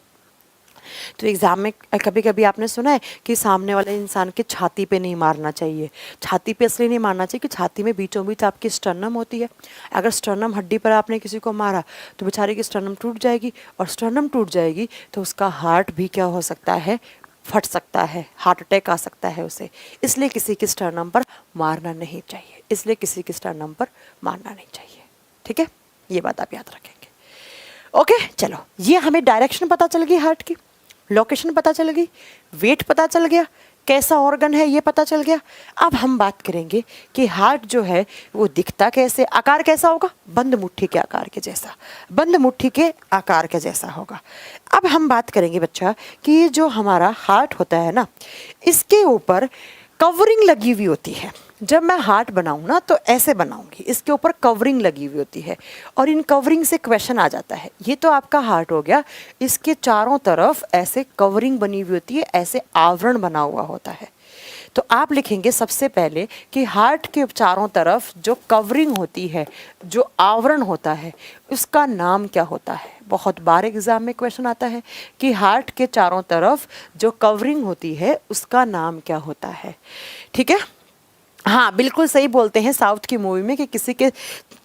A: तो एग्जाम में कभी कभी आपने सुना है कि सामने वाले इंसान के छाती पे नहीं मारना चाहिए। छाती पे इसलिए नहीं मारना चाहिए कि छाती में बीचों बीच आपकी स्टर्नम होती है। अगर स्टर्नम हड्डी पर आपने किसी को मारा तो बेचारे की स्टर्नम टूट जाएगी, और स्टर्नम टूट जाएगी तो उसका हार्ट भी क्या हो सकता है? फट सकता है, हार्ट अटैक आ सकता है उसे। इसलिए किसी की स्टर्नम पर मारना नहीं चाहिए, इसलिए किसी की स्टर्नम पर मारना नहीं चाहिए, ठीक है? ये बात आप याद रखेंगे। ओके चलो, ये हमें डायरेक्शन पता चल गई, हार्ट की लोकेशन पता चल गई, वेट पता चल गया, कैसा ऑर्गन है ये पता चल गया। अब हम बात करेंगे कि हार्ट जो है वो दिखता कैसे, आकार कैसा होगा? बंद मुट्ठी के आकार के जैसा, बंद मुट्ठी के आकार के जैसा होगा। अब हम बात करेंगे बच्चा कि ये जो हमारा हार्ट होता है ना, इसके ऊपर कवरिंग लगी हुई होती है। जब मैं हार्ट बनाऊँ ना तो ऐसे बनाऊंगी, इसके ऊपर कवरिंग लगी हुई होती है, और इन कवरिंग से क्वेश्चन आ जाता है। ये तो आपका हार्ट हो गया, इसके चारों तरफ ऐसे कवरिंग बनी हुई होती है, ऐसे आवरण बना हुआ होता है। तो आप लिखेंगे सबसे पहले कि हार्ट के चारों तरफ जो कवरिंग होती है, जो आवरण होता है, उसका नाम क्या होता है। बहुत बार एग्जाम में क्वेश्चन आता है कि हार्ट के चारों तरफ जो कवरिंग होती है उसका नाम क्या होता है। ठीक है, हाँ बिल्कुल सही बोलते हैं साउथ की मूवी में कि किसी के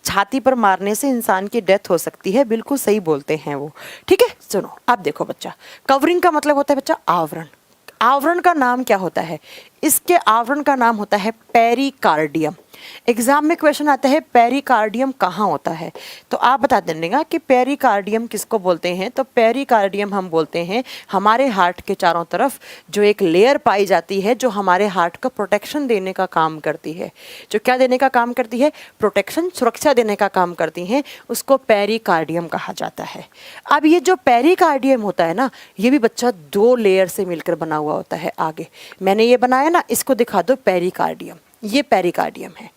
A: छाती पर मारने से इंसान की डेथ हो सकती है, बिल्कुल सही बोलते हैं वो। ठीक है, सुनो अब देखो बच्चा, कवरिंग का मतलब होता है बच्चा आवरण। आवरण का नाम क्या होता है, इसके आवरण का नाम होता है पेरिकार्डियम। एग्जाम में क्वेश्चन आता है पेरिकार्डियम कहाँ होता है, तो आप बता देंगे कि पेरिकार्डियम किसको बोलते हैं। तो पेरिकार्डियम हम बोलते हैं हमारे हार्ट के चारों तरफ जो एक लेयर पाई जाती है जो हमारे हार्ट को प्रोटेक्शन देने का काम करती है। जो क्या देने का काम करती है, प्रोटेक्शन, सुरक्षा देने का काम करती है, उसको पेरिकार्डियम कहा जाता है। अब ये जो पेरिकार्डियम होता है ना, ये भी बच्चा 2 लेयर से मिलकर बना हुआ होता है। आगे मैंने ये बनाया ना, इसको दिखा दो पेरिकार्डियम, ये पेरिकार्डियम है।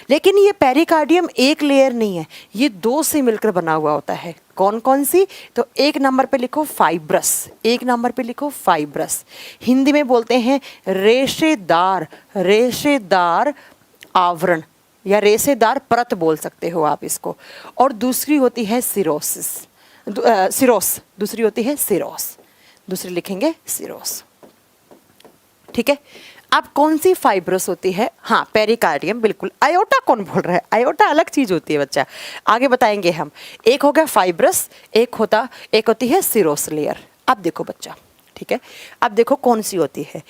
A: लेकिन ये पेरिकार्डियम एक लेयर नहीं है, ये 2 से मिलकर बना हुआ होता है। कौन कौन सी, तो 1 नंबर पे लिखो फाइब्रस, 1 नंबर पे लिखो फाइब्रस। हिंदी में बोलते हैं रेशेदार, रेशेदार आवरण या रेशेदार परत बोल सकते हो आप इसको। और दूसरी होती है सिरोसिस, सिरोस, दूसरी होती है सिरोस, दूसरी लिखेंगे सिरोस। ठीक है, अब कौन सी फाइब्रस होती है, हाँ पेरिकार्डियम, बिल्कुल। आयोटा कौन बोल रहा है, आयोटा अलग चीज होती है बच्चा, आगे बताएंगे हम। एक हो गया फाइब्रस, एक होती है सिरोस लेयर। अब देखो बच्चा, ठीक है, अब देखो कौन सी होती है,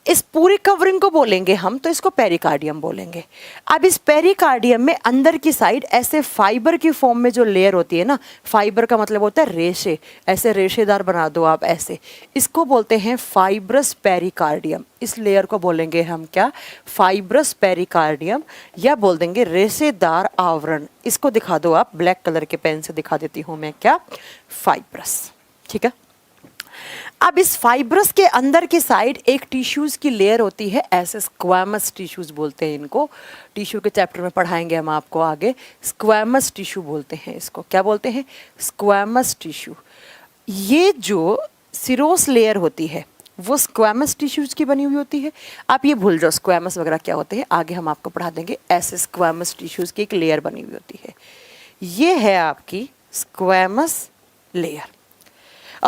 A: इस पूरी कवरिंग को बोलेंगे हम तो इसको पेरिकार्डियम बोलेंगे। अब इस पेरिकार्डियम में अंदर की साइड ऐसे फाइबर की फॉर्म में जो लेयर होती है ना, फाइबर का मतलब होता है रेशे, ऐसे रेशेदार बना दो आप ऐसे, इसको बोलते हैं फाइब्रस पेरिकार्डियम। इस लेयर को बोलेंगे हम क्या, फाइब्रस पेरिकार्डियम, या बोल देंगे रेशेदार आवरण। इसको दिखा दो आप, ब्लैक कलर के पेन से दिखा देती हूँ मैं, क्या, फाइब्रस। ठीक है, अब इस फाइब्रस के अंदर की साइड एक टिश्यूज की लेयर होती है, ऐसे स्क्वैमस टिश्यूज बोलते हैं इनको, टिश्यू के चैप्टर में पढ़ाएंगे हम आपको आगे। स्क्वैमस टिश्यू बोलते हैं इसको, क्या बोलते हैं, स्क्वैमस टिश्यू। ये जो सिरोस लेयर होती है वो स्क्वैमस टिश्यूज की बनी हुई होती है। आप ये भूल जाओ स्क्वैमस वगैरह क्या होते हैं, आगे हम आपको पढ़ा देंगे। ऐसे स्क्वैमस टिश्यूज की एक लेयर बनी हुई होती है, ये है आपकी squamous layer,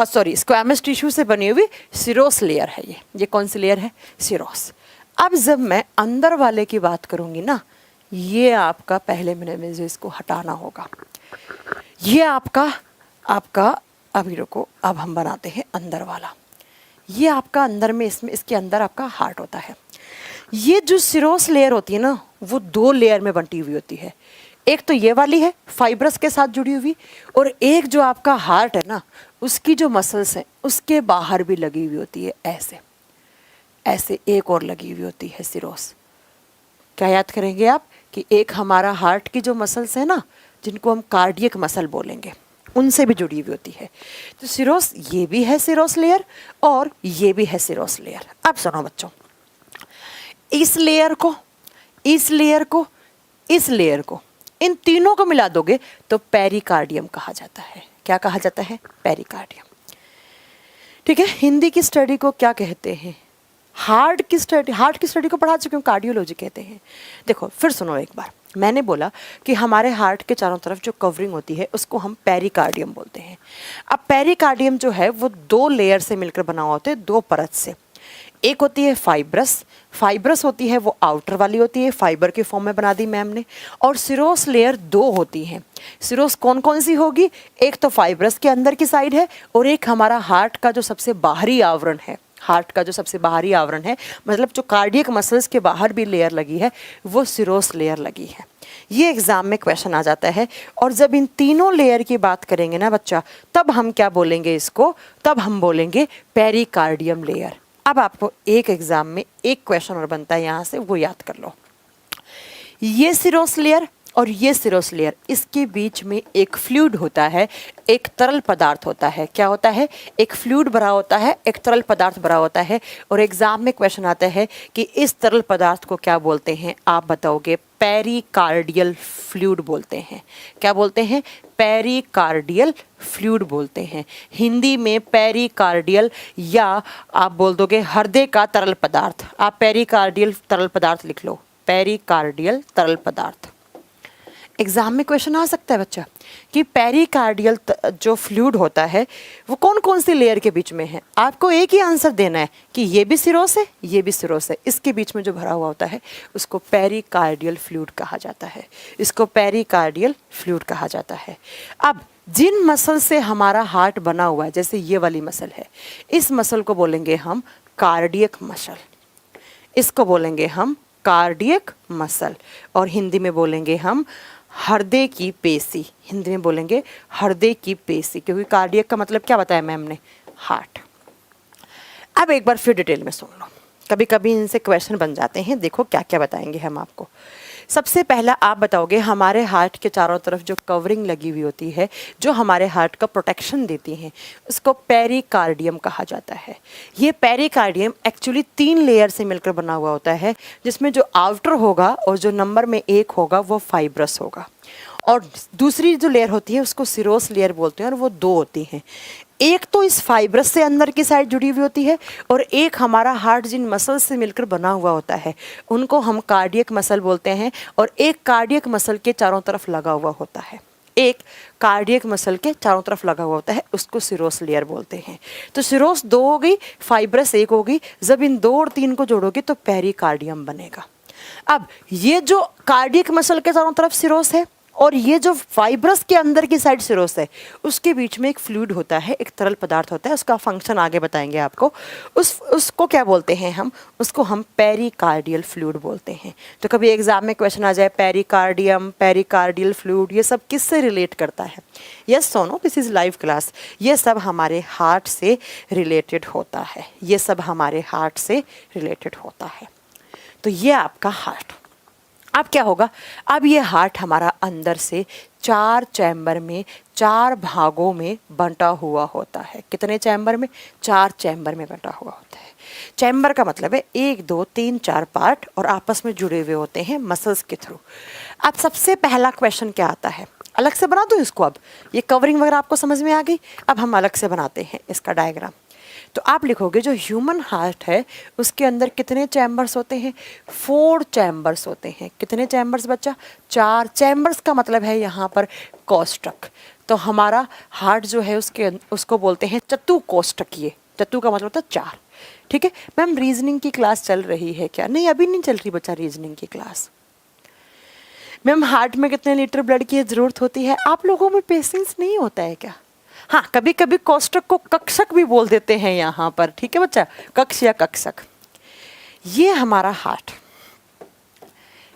A: sorry squamous tissue से बनी हुई सिरोस लेयर है ये कौन सी लेयर है, सिरोस। अब जब मैं अंदर वाले की बात करूंगी ना, ये आपका पहले मिनट में जो इसको हटाना होगा, ये आपका अभी रुको, अब हम बनाते हैं अंदर वाला। ये आपका अंदर में, इसके अंदर आपका हार्ट होता है। ये जो सिरोस लेयर होती है ना, वो 2 लेयर में बंटी हुई होती है। एक तो ये वाली है फाइब्रस के साथ जुड़ी हुई, और एक जो आपका हार्ट है ना, उसकी जो मसल्स हैं उसके बाहर भी लगी हुई होती है, ऐसे ऐसे एक और लगी हुई होती है सिरोस। क्या याद करेंगे आप कि एक हमारा हार्ट की जो मसल्स है ना, जिनको हम कार्डियक मसल बोलेंगे, उनसे भी जुड़ी हुई होती है। तो सिरोस, ये भी है सिरोस लेयर और ये भी है सिरोस लेयर। अब सुनो बच्चों, इस लेयर को, इस लेयर को, इस लेयर को, इन तीनों को मिला दोगे तो पेरिकार्डियम कहा जाता है। क्या कहा जाता है, पेरिकार्डियम। ठीक है, हिंदी की स्टडी को क्या कहते हैं, हार्ट की स्टडी को पढ़ा चुके हूँ, कार्डियोलॉजी कहते हैं। देखो फिर सुनो एक बार, मैंने बोला कि हमारे हार्ट के चारों तरफ जो कवरिंग होती है उसको हम पेरिकार्डियम बोलते हैं। अब पेरिकार्डियम जो है वो 2 लेयर से मिलकर बना हुआ होता है, 2 परत से। एक होती है फाइब्रस, फाइब्रस होती है वो आउटर वाली होती है, फाइबर के फॉर्म में बना दी मैम ने। और सिरोस लेयर 2 होती हैं। सिरोस कौन कौन सी होगी, एक तो फाइब्रस के अंदर की साइड है, और एक हमारा हार्ट का जो सबसे बाहरी आवरण है, हार्ट का जो सबसे बाहरी आवरण है, मतलब जो कार्डियक मसल्स के बाहर भी लेयर लगी है, वो सिरोस लेयर लगी है। ये एग्जाम में क्वेश्चन आ जाता है। और जब इन तीनों लेयर की बात करेंगे ना बच्चा, तब हम क्या बोलेंगे इसको, तब हम बोलेंगे पेरिकार्डियम लेयर। अब आपको एक एग्जाम में एक क्वेश्चन और बनता है यहाँ से, वो याद कर लो। ये सिरोस लेयर और ये सिरोस लेयर, इसके बीच में एक फ्लूइड होता है, एक तरल पदार्थ होता है। क्या होता है? एक फ्लूइड भरा होता है, एक तरल पदार्थ भरा होता है। और एग्जाम में क्वेश्चन आता है कि इस तरल पदार्थ को क्या बोलते हैं? आप बताओगे पेरिकार्डियल फ्लूइड बोलते हैं। क्या बोलते हैं? पेरिकार्डियल फ्लूइड बोलते हैं। हिंदी में पेरिकार्डियल, या आप बोल दोगे हृदय का तरल पदार्थ। आप पेरिकार्डियल तरल पदार्थ लिख लो, पेरिकार्डियल तरल पदार्थ। एग्जाम में क्वेश्चन आ सकता है बच्चा कि पेरिकार्डियल जो फ्लूइड होता है वो कौन कौन सी लेयर के बीच में है। आपको एक ही आंसर देना है कि ये भी सिरोस है, ये भी सिरोस है। इसके बीच में जो भरा हुआ होता है उसको पेरिकार्डियल फ्लूइड कहा जाता है। इसको पेरिकार्डियल फ्लूइड कहा जाता है। अब जिन मसल से हमारा हार्ट बना हुआ है, जैसे ये वाली मसल है, इस मसल को बोलेंगे हम कार्डियक मसल। इसको बोलेंगे हम कार्डियक मसल, और हिंदी में बोलेंगे हम हृदय की पेशी। हिंदी में बोलेंगे हृदय की पेशी, क्योंकि कार्डियक का मतलब क्या बताया मैम ने? हार्ट। अब एक बार फिर डिटेल में सुन लो, कभी कभी इनसे क्वेश्चन बन जाते हैं। देखो क्या क्या बताएंगे हम आपको। सबसे पहला आप बताओगे हमारे हार्ट के चारों तरफ जो कवरिंग लगी हुई होती है, जो हमारे हार्ट का प्रोटेक्शन देती है, उसको पेरिकार्डियम कहा जाता है। ये पेरिकार्डियम एक्चुअली 3 लेयर से मिलकर बना हुआ होता है, जिसमें जो आउटर होगा और जो नंबर में 1 होगा वो फाइब्रस होगा, और दूसरी जो लेयर होती है उसको सिरोस लेयर बोलते हैं, और वो 2 होती हैं। एक तो इस फाइब्रस से अंदर की साइड जुड़ी हुई होती है, और एक हमारा हार्ट जिन मसल से मिलकर बना हुआ होता है उनको हम कार्डियक मसल बोलते हैं, और एक कार्डियक मसल के चारों तरफ लगा हुआ होता है। एक कार्डियक मसल के चारों तरफ लगा हुआ होता है, उसको सिरोस लेयर बोलते हैं। तो सिरोस 2 हो गई, फाइब्रस 1 होगी। जब इन 2 और 3 को जोड़ोगे तो पेरिकार्डियम बनेगा। अब ये जो कार्डियक मसल के चारों तरफ सिरोस है, और ये जो फाइब्रस के अंदर की साइड सिरोस है, उसके बीच में एक फ्लूइड होता है, एक तरल पदार्थ होता है। उसका फंक्शन आगे बताएंगे आपको। उसको क्या बोलते हैं हम? उसको हम पेरिकार्डियल फ्लूइड बोलते हैं। तो कभी एग्जाम में क्वेश्चन आ जाए पेरिकार्डियम, पेरिकार्डियल फ्लूइड, ये सब किससे रिलेट करता है? यस सोनो, दिस इज लाइव क्लास। ये सब हमारे हार्ट से रिलेटेड होता है। ये सब हमारे हार्ट से रिलेटेड होता है। तो ये आपका हार्ट। अब क्या होगा? अब ये हार्ट हमारा अंदर से 4 चैम्बर में, 4 भागों में बंटा हुआ होता है। कितने चैम्बर में? 4 चैम्बर में बंटा हुआ होता है। चैम्बर का मतलब है 1 2 3 4 पार्ट, और आपस में जुड़े हुए होते हैं मसल्स के थ्रू। अब सबसे पहला क्वेश्चन क्या आता है? अलग से बना दूं इसको। अब ये कवरिंग वगैरह आपको समझ में आ गई। अब हम अलग से बनाते हैं इसका डायग्राम। तो आप लिखोगे जो ह्यूमन हार्ट है उसके अंदर कितने चैम्बर्स होते हैं? 4 चैम्बर्स होते हैं। कितने चैम्बर्स बच्चा? 4 चैम्बर्स का मतलब है यहाँ पर कोष्ठक। तो हमारा हार्ट जो है उसको बोलते हैं चतुकोष्ठकीय। चतु का मतलब होता है 4। ठीक है मैम, रीजनिंग की क्लास चल रही है क्या? नहीं, अभी नहीं चल रही बच्चा रीजनिंग की क्लास। मैम हार्ट में कितने लीटर ब्लड की जरूरत होती है? आप लोगों में पेशेंस नहीं होता है क्या? हाँ, कभी कभी कोष्ठक को कक्षक भी बोल देते हैं यहाँ पर। ठीक है बच्चा, कक्ष या कक्षक। ये हमारा हार्ट।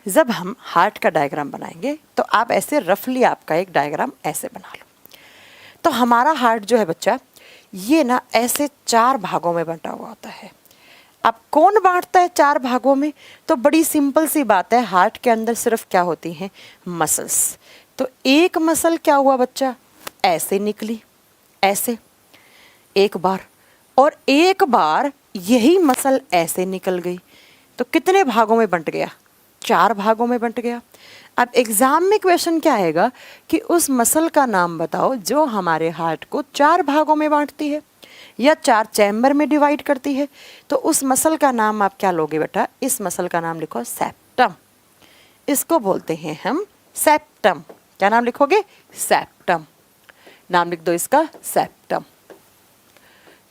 A: जब हम हार्ट का डायग्राम बनाएंगे तो आप ऐसे रफली आपका एक डायग्राम ऐसे बना लो। तो हमारा हार्ट जो है बच्चा, ये ना ऐसे 4 भागों में बंटा हुआ होता है। अब कौन बांटता है 4 भागों में? तो बड़ी सिंपल सी बात है, हार्ट के अंदर सिर्फ क्या होती हैं? मसल्स। तो एक मसल क्या हुआ बच्चा? ऐसे निकली, ऐसे एक बार, और एक बार यही मसल ऐसे निकल गई। तो कितने भागों में बंट गया? 4 भागों में बंट गया। अब एग्जाम में क्वेश्चन क्या आएगा कि उस मसल का नाम बताओ जो हमारे हार्ट को 4 भागों में बांटती है या 4 चैम्बर में डिवाइड करती है। तो उस मसल का नाम आप क्या लोगे बेटा? इस मसल का नाम लिखो सेप्टम। इसको बोलते हैं हम सेप्टम। क्या नाम लिखोगे? सेप्टम। नाम लिख दो इसका, सेप्टम।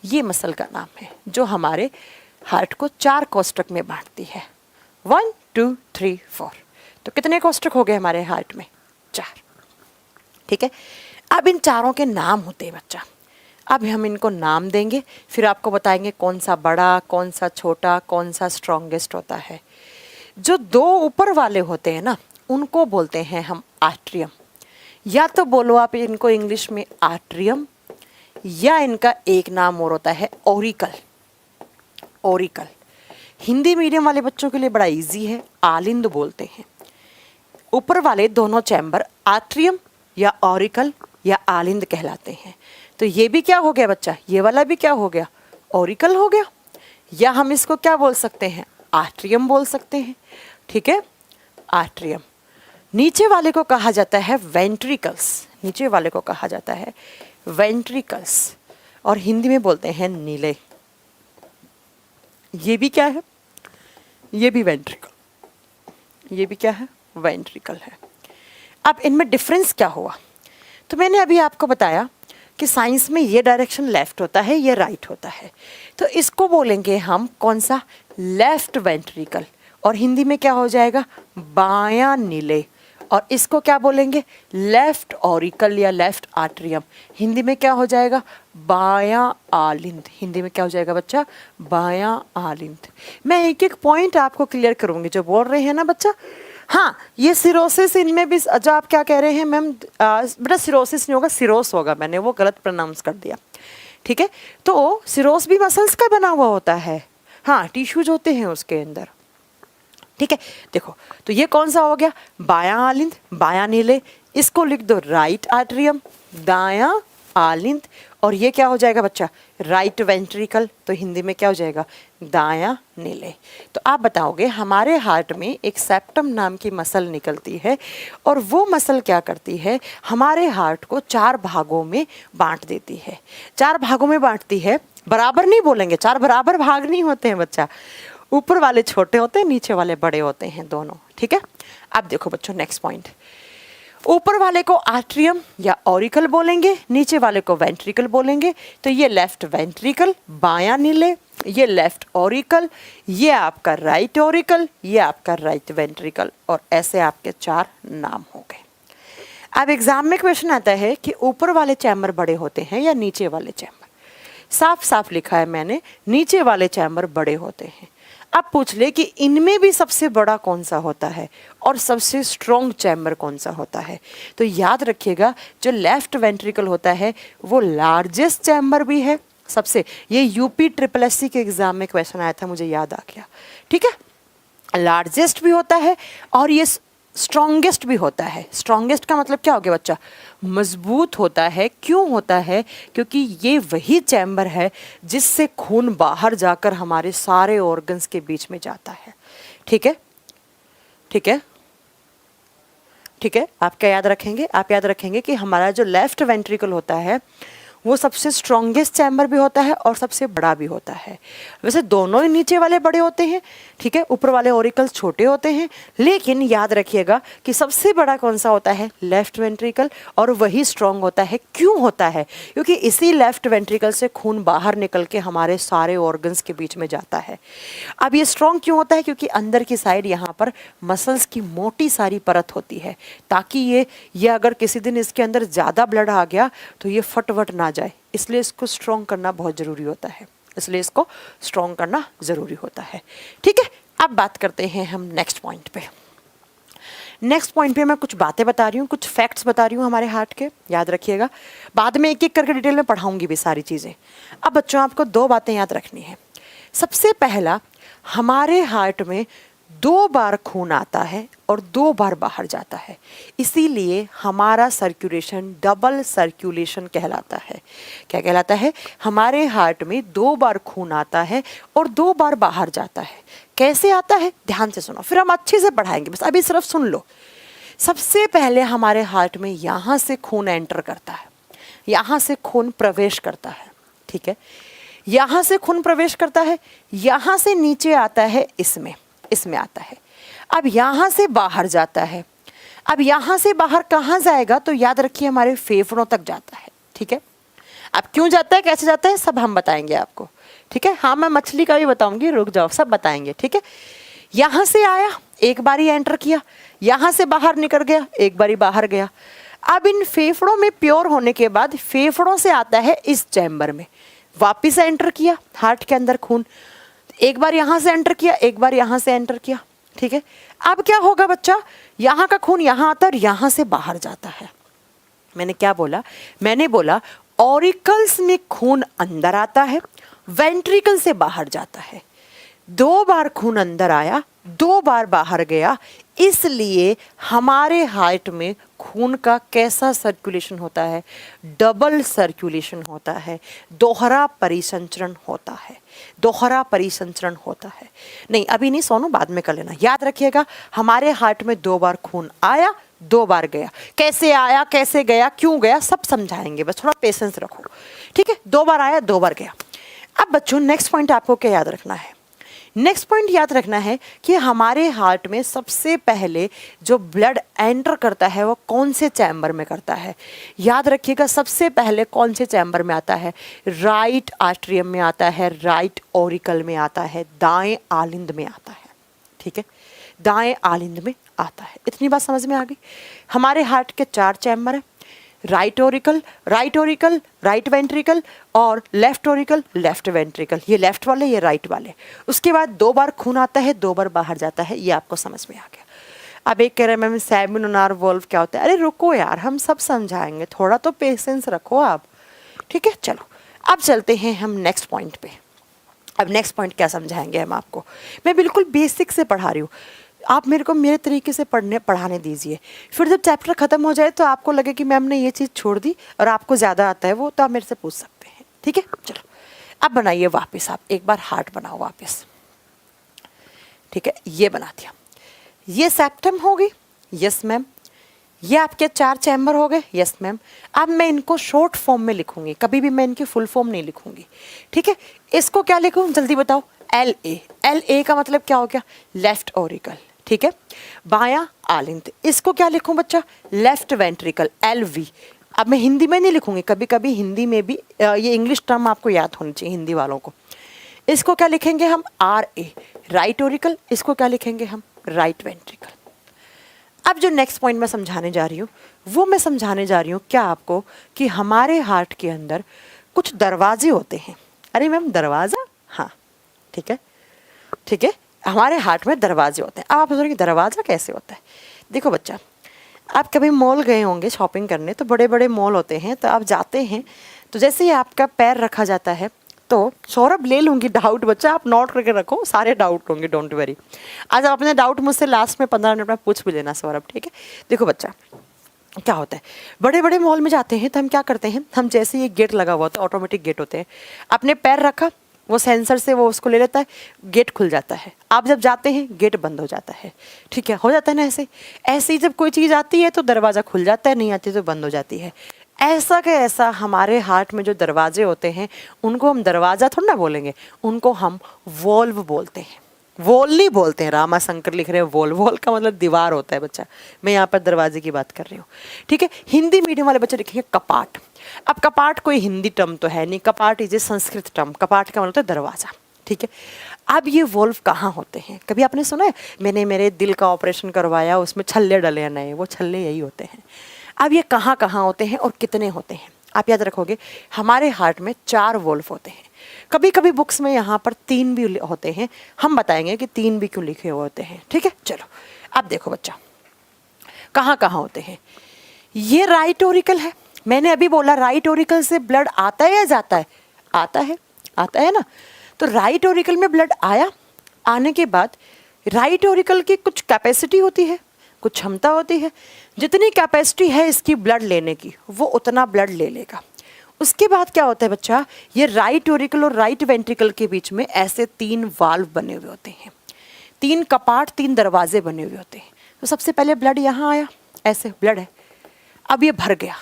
A: ये मसल का नाम है जो हमारे हार्ट को 4 कोष्ठक में बांटती है। 1 2 3 4। तो कितने कोष्ठक हो गए हमारे हार्ट में? 4। ठीक है, अब इन चारों के नाम होते हैं बच्चा। अब हम इनको नाम देंगे, फिर आपको बताएंगे कौन सा बड़ा, कौन सा छोटा, कौन सा स्ट्रॉन्गेस्ट होता है। जो 2 ऊपर वाले होते हैं ना, उनको बोलते हैं हम आर्ट्रियम। या तो बोलो आप इनको इंग्लिश में आर्ट्रियम, या इनका एक नाम और होता है ओरिकल। ओरिकल हिंदी मीडियम वाले बच्चों के लिए बड़ा इजी है, आलिंद बोलते हैं। ऊपर वाले दोनों चैम्बर आर्ट्रियम या ऑरिकल या आलिंद कहलाते हैं। तो ये भी क्या हो गया बच्चा, ये वाला भी क्या हो गया, ऑरिकल हो गया, या हम इसको क्या बोल सकते हैं, आर्ट्रियम बोल सकते हैं। ठीक है, आर्ट्रियम। नीचे वाले को कहा जाता है वेंट्रिकल्स, नीचे वाले को कहा जाता है वेंट्रिकल्स, और हिंदी में बोलते हैं नीले। ये भी क्या है, ये भी वेंट्रिकल, ये भी क्या है, वेंट्रिकल है। अब इनमें डिफरेंस क्या हुआ, तो मैंने अभी आपको बताया कि साइंस में ये डायरेक्शन लेफ्ट होता है, ये राइट होता है, तो इसको बोलेंगे हम कौन सा, लेफ्ट वेंट्रिकल, और हिंदी में क्या हो जाएगा, बायां नीले। और इसको क्या बोलेंगे, लेफ्ट ऑरिकल या लेफ्ट आर्ट्रियम, हिंदी में क्या हो जाएगा, बायां आलिंद। हिंदी में क्या हो जाएगा बच्चा, बायां आलिंद। मैं एक एक पॉइंट आपको क्लियर करूंगी जो बोल रहे हैं ना बच्चा। हाँ, ये सिरोसिस, इनमें भी जो आप क्या कह रहे हैं मैम, बेटा सिरोसिस नहीं होगा, सिरोस होगा, मैंने वो गलत प्रोनाउंस कर दिया। ठीक है, तो सिरोस भी मसल्स का बना हुआ होता है, हाँ, टिश्यूज होते हैं उसके अंदर। ठीक है, देखो तो ये कौन सा हो गया, बायां आलिंद, बायां नीले। इसको लिख दो राइट आर्ट्रियम, दायां आलिंद, और ये क्या हो जाएगा बच्चा, राइट वेंट्रिकल, तो हिंदी में क्या हो जाएगा, दायां नीले। तो आप बताओगे हमारे हार्ट में एक सेप्टम नाम की मसल निकलती है, और वो मसल क्या करती है, हमारे हार्ट को 4 भागों में बांट देती है। 4 भागों में बांटती है, बराबर नहीं बोलेंगे, 4 बराबर भाग नहीं होते हैं बच्चा, ऊपर वाले छोटे होते हैं, नीचे वाले बड़े होते हैं दोनों। ठीक है, अब देखो बच्चों नेक्स्ट पॉइंट, ऊपर वाले को आर्ट्रियम या ऑरिकल बोलेंगे, नीचे वाले को वेंट्रिकल बोलेंगे। तो ये लेफ्ट वेंट्रिकल बायां नीले, ये लेफ्ट ऑरिकल, ये आपका राइट ऑरिकल, ये आपका राइट वेंट्रिकल, और ऐसे आपके 4 नाम हो गए। अब एग्जाम में क्वेश्चन आता है कि ऊपर वाले चैम्बर बड़े होते हैं या नीचे वाले चैम्बर। साफ साफ लिखा है मैंने, नीचे वाले चैम्बर बड़े होते हैं। अब पूछ ले कि इनमें भी सबसे बड़ा कौन सा होता है और सबसे स्ट्रॉन्ग चैम्बर कौन सा होता है। तो याद रखिएगा जो लेफ्ट वेंट्रिकल होता है वो लार्जेस्ट चैम्बर भी है सबसे। ये यूपी SSC के एग्जाम में क्वेश्चन आया था, मुझे याद आ गया। ठीक है, लार्जेस्ट भी होता है और ये स्ट्रॉन्गेस्ट भी होता है। स्ट्रॉन्गेस्ट का मतलब क्या हो गया बच्चा, मजबूत होता है। क्यों होता है, क्योंकि ये वही चैम्बर है जिससे खून बाहर जाकर हमारे सारे ऑर्गन्स के बीच में जाता है। ठीक है, ठीक है, ठीक है, आप क्या याद रखेंगे, आप याद रखेंगे कि हमारा जो लेफ्ट वेंट्रिकल होता है वो सबसे स्ट्रॉन्गेस्ट चैम्बर भी होता है और सबसे बड़ा भी होता है। वैसे दोनों ही नीचे वाले बड़े होते हैं, ठीक है, ऊपर वाले ऑरिकल्स छोटे होते हैं, लेकिन याद रखिएगा कि सबसे बड़ा कौन सा होता है, लेफ्ट वेंट्रिकल, और वही स्ट्रॉन्ग होता है। क्यों होता है, क्योंकि इसी लेफ्ट वेंट्रिकल से खून बाहर निकल के हमारे सारे ऑर्गन्स के बीच में जाता है। अब ये स्ट्रॉन्ग क्यों होता है, क्योंकि अंदर की साइड यहाँ पर मसल्स की मोटी सारी परत होती है, ताकि ये अगर किसी दिन इसके अंदर ज़्यादा ब्लड आ गया तो ये फटवट ना जाए, इसलिए इसको स्ट्रॉन्ग करना बहुत ज़रूरी होता है, इसलिए इसको स्ट्रॉन्ग करना ज़रूरी होता है। ठीक है, अब बात करते हैं हम नेक्स्ट पॉइंट पे। नेक्स्ट पॉइंट पे मैं कुछ बातें बता रही हूँ, कुछ फैक्ट्स बता रही हूँ हमारे हार्ट के, याद रखिएगा। बाद में एक एक करके डिटेल में पढ़ाऊंगी भी सारी चीज़ें। अब बच्चों आपको 2 बातें याद रखनी है। सबसे पहला, हमारे हार्ट में 2 बार खून आता है और 2 बार बाहर जाता है, इसीलिए हमारा सर्कुलेशन डबल सर्कुलेशन कहलाता है। क्या कहलाता है, हमारे हार्ट में 2 बार खून आता है और 2 बार बाहर जाता है। कैसे आता है, ध्यान से सुनो, फिर हम अच्छे से पढ़ाएंगे, बस अभी सिर्फ सुन लो। सबसे पहले हमारे हार्ट में यहाँ से खून एंटर करता है, यहाँ से खून प्रवेश करता है। ठीक है, यहाँ से खून प्रवेश करता है, यहाँ से नीचे आता है, इसमें आता है। अब यहाँ से बाहर जाता है। अब यहाँ से बाहर कहाँ जाएगा, तो याद रखिए हमारे फेफड़ों तक जाता है। ठीक है, अब क्यों जाता है, कैसे जाता है, सब हम बताएंगे आपको। ठीक है, हाँ मैं मछली का भी बताऊंगी, रुक जाओ, सब बताएंगे। ठीक है, यहाँ से आया, एक बारी एंटर किया, यहाँ से बाहर निकल गया, एक बारी बाहर गया। अब इन फेफड़ों में प्योर होने के बाद फेफड़ों से आता है इस चैम्बर में, वापिस एंटर किया हार्ट के अंदर खून, एक बार यहाँ से एंटर किया, एक बार यहाँ से एंटर किया। ठीक है, अब क्या होगा बच्चा, यहाँ का खून यहाँ आता है और यहाँ से बाहर जाता है। मैंने क्या बोला, मैंने बोला ऑरिकल्स में खून अंदर आता है, वेंट्रिकल से बाहर जाता है। 2 बार खून अंदर आया, 2 बार बाहर गया, इसलिए हमारे हार्ट में खून का कैसा सर्कुलेशन होता है, डबल सर्कुलेशन होता है, दोहरा परिसंचरण होता है, दोहरा परिसंचरण होता है। नहीं अभी नहीं सोनू, बाद में कर लेना। याद रखिएगा हमारे हार्ट में 2 बार खून आया, 2 बार गया। कैसे आया, कैसे गया, क्यों गया, सब समझाएंगे, बस थोड़ा पेशेंस रखो, ठीक है। 2 बार आया, 2 बार गया। अब बच्चों नेक्स्ट पॉइंट आपको क्या याद रखना है, नेक्स्ट पॉइंट याद रखना है कि हमारे हार्ट में सबसे पहले जो ब्लड एंटर करता है वो कौन से चैम्बर में करता है। याद रखिएगा सबसे पहले कौन से चैम्बर में आता है, राइट आर्टरियम में आता है, राइट ऑरिकल में आता है, दाएं आलिंद में आता है, ठीक है, दाएं आलिंद में आता है। इतनी बात समझ में आ गई। हमारे हार्ट के 4 चैम्बर हैं, राइट ऑरिकल, राइट वेंट्रिकल और लेफ्ट ऑरिकल, लेफ्ट वेंट्रिकल। ये लेफ्ट वाले, ये राइट वाले। उसके बाद 2 बार खून आता है, 2 बार बाहर जाता है, ये आपको समझ में आ गया। अब एक कह रहे हैं मैम सेमिनोनार वॉल्व क्या होता है। अरे रुको यार, हम सब समझाएंगे, थोड़ा तो पेशेंस रखो आप, ठीक है। चलो अब चलते हैं हम नेक्स्ट पॉइंट पे। अब नेक्स्ट पॉइंट क्या समझाएंगे हम आपको, मैं बिल्कुल बेसिक से पढ़ा रही हूँ, आप मेरे को मेरे तरीके से पढ़ाने दीजिए। फिर जब चैप्टर ख़त्म हो जाए तो आपको लगे कि मैम ने ये चीज़ छोड़ दी और आपको ज़्यादा आता है वो, तो आप मेरे से पूछ सकते हैं, ठीक है। चलो अब बनाइए वापस, आप एक बार हार्ट बनाओ वापस, ठीक है। ये बना दिया, ये सेप्टम हो गई, यस मैम। ये आपके 4 चैम्बर हो गए, यस मैम। अब मैं इनको शॉर्ट फॉर्म में लिखूंगी, कभी भी मैं इनकी फुल फॉर्म नहीं लिखूंगी, ठीक है। इसको क्या लिखूं जल्दी बताओ, LA का मतलब क्या हो गया, लेफ्ट ऑरिकल, ठीक है। बायां आलिंद, इसको क्या लिखूं बच्चा, लेफ्ट वेंट्रिकल, LV। अब मैं हिंदी में नहीं लिखूंगी, कभी कभी हिंदी में भी ये इंग्लिश टर्म आपको याद होनी चाहिए हिंदी वालों को। इसको क्या लिखेंगे हम, RA, राइट ऑरिकल। इसको क्या लिखेंगे हम, राइट वेंट्रिकल। अब जो नेक्स्ट पॉइंट मैं समझाने जा रही हूँ वो मैं समझाने जा रही हूँ क्या आपको, कि हमारे हार्ट के अंदर कुछ दरवाजे होते हैं। अरे मैम दरवाज़ा, हाँ ठीक है, ठीक है, हमारे हार्ट में दरवाजे होते हैं। अब आप सोचेंगे दरवाज़ा कैसे होता है। देखो बच्चा, आप कभी मॉल गए होंगे शॉपिंग करने, तो बड़े बड़े मॉल होते हैं, तो आप जाते हैं तो जैसे ही आपका पैर रखा जाता है, तो सौरभ ले लूँगी डाउट बच्चा, आप नोट करके रखो, सारे डाउट होंगे, डोंट वरी। आज आप अपने डाउट मुझसे लास्ट में 15 मिनट में पूछ भी लेना सौरभ, ठीक है। देखो बच्चा क्या होता है, बड़े बड़े मॉल में जाते हैं तो हम क्या करते हैं, हम जैसे ये गेट लगा हुआ होता है, ऑटोमेटिक गेट होते हैं, अपने पैर रखा, वो सेंसर से वो उसको ले लेता है, गेट खुल जाता है। आप जब जाते हैं गेट बंद हो जाता है, ठीक है, हो जाता है ना ऐसे। ऐसे ही जब कोई चीज़ आती है तो दरवाज़ा खुल जाता है, नहीं आती तो बंद हो जाती है। ऐसा का ऐसा हमारे हार्ट में जो दरवाजे होते हैं उनको हम दरवाज़ा थोड़ा ना बोलेंगे, उनको हम वॉल्व बोलते हैं। वॉल नहीं बोलते हैं, रामा शंकर लिख रहे हैं वॉल, वॉल का मतलब दीवार होता है बच्चा, मैं यहाँ पर दरवाजे की बात कर रही हूँ, ठीक है। हिंदी मीडियम वाले बच्चे लिखेंगे कपाट। अब कपाट कोई हिंदी टर्म तो है नहीं, कपाट इज ए संस्कृत टर्म, कपाट का मतलब होता है दरवाज़ा, ठीक है। अब ये वॉल्व कहाँ होते हैं, कभी आपने सुना है, मैंने मेरे दिल का ऑपरेशन करवाया उसमें छल्ले डले हैं नए, वो छल्ले यही होते हैं। अब ये कहाँ कहाँ होते हैं और कितने होते हैं, आप याद रखोगे हमारे हार्ट में 4 वॉल्व होते हैं। कभी कभी बुक्स में यहाँ पर 3 भी होते हैं, हम बताएंगे कि 3 भी क्यों लिखे हुए होते हैं, ठीक है। चलो अब देखो बच्चा कहाँ कहाँ होते हैं। ये राइट ऑरिकल है, मैंने अभी बोला राइट ऑरिकल से ब्लड आता है या जाता है, आता है, आता है ना। तो राइट ऑरिकल में ब्लड आया, आने के बाद राइट ऑरिकल की कुछ कैपेसिटी होती है, कुछ क्षमता होती है, जितनी कैपेसिटी है इसकी ब्लड लेने की वो उतना ब्लड ले लेगा। उसके बाद क्या होता है बच्चा, ये राइट ऑरिकल और राइट वेंट्रिकल के बीच में ऐसे 3 वाल्व बने हुए होते हैं, 3 कपाट, 3 दरवाजे बने हुए होते हैं। तो सबसे पहले ब्लड यहाँ आया, ऐसे ब्लड है, अब ये भर गया,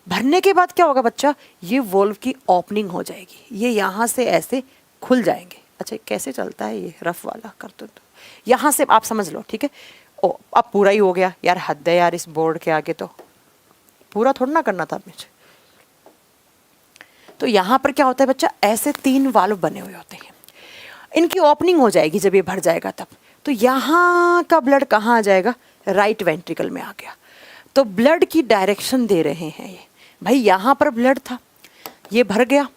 A: भरने के बाद क्या होगा बच्चा, ये वॉल्व की ओपनिंग हो जाएगी, ये यहाँ से ऐसे खुल जाएंगे। अच्छा कैसे चलता है ये रफ वाला कर दो, तो यहाँ से आप समझ लो, ठीक है। ओ अब पूरा ही हो गया यार, हद है यार इस बोर्ड के आगे, तो पूरा थोड़ा ना करना था मुझे। तो यहाँ पर क्या होता है बच्चा, ऐसे 3 वाल्व बने हुए होते हैं, इनकी ओपनिंग हो जाएगी जब ये भर जाएगा तब। तो यहाँ का ब्लड कहाँ आ जाएगा, राइट वेंट्रिकल में आ गया। तो ब्लड की डायरेक्शन दे रहे हैं ये, भाई यहाँ पर ब्लड था, ये भर गया,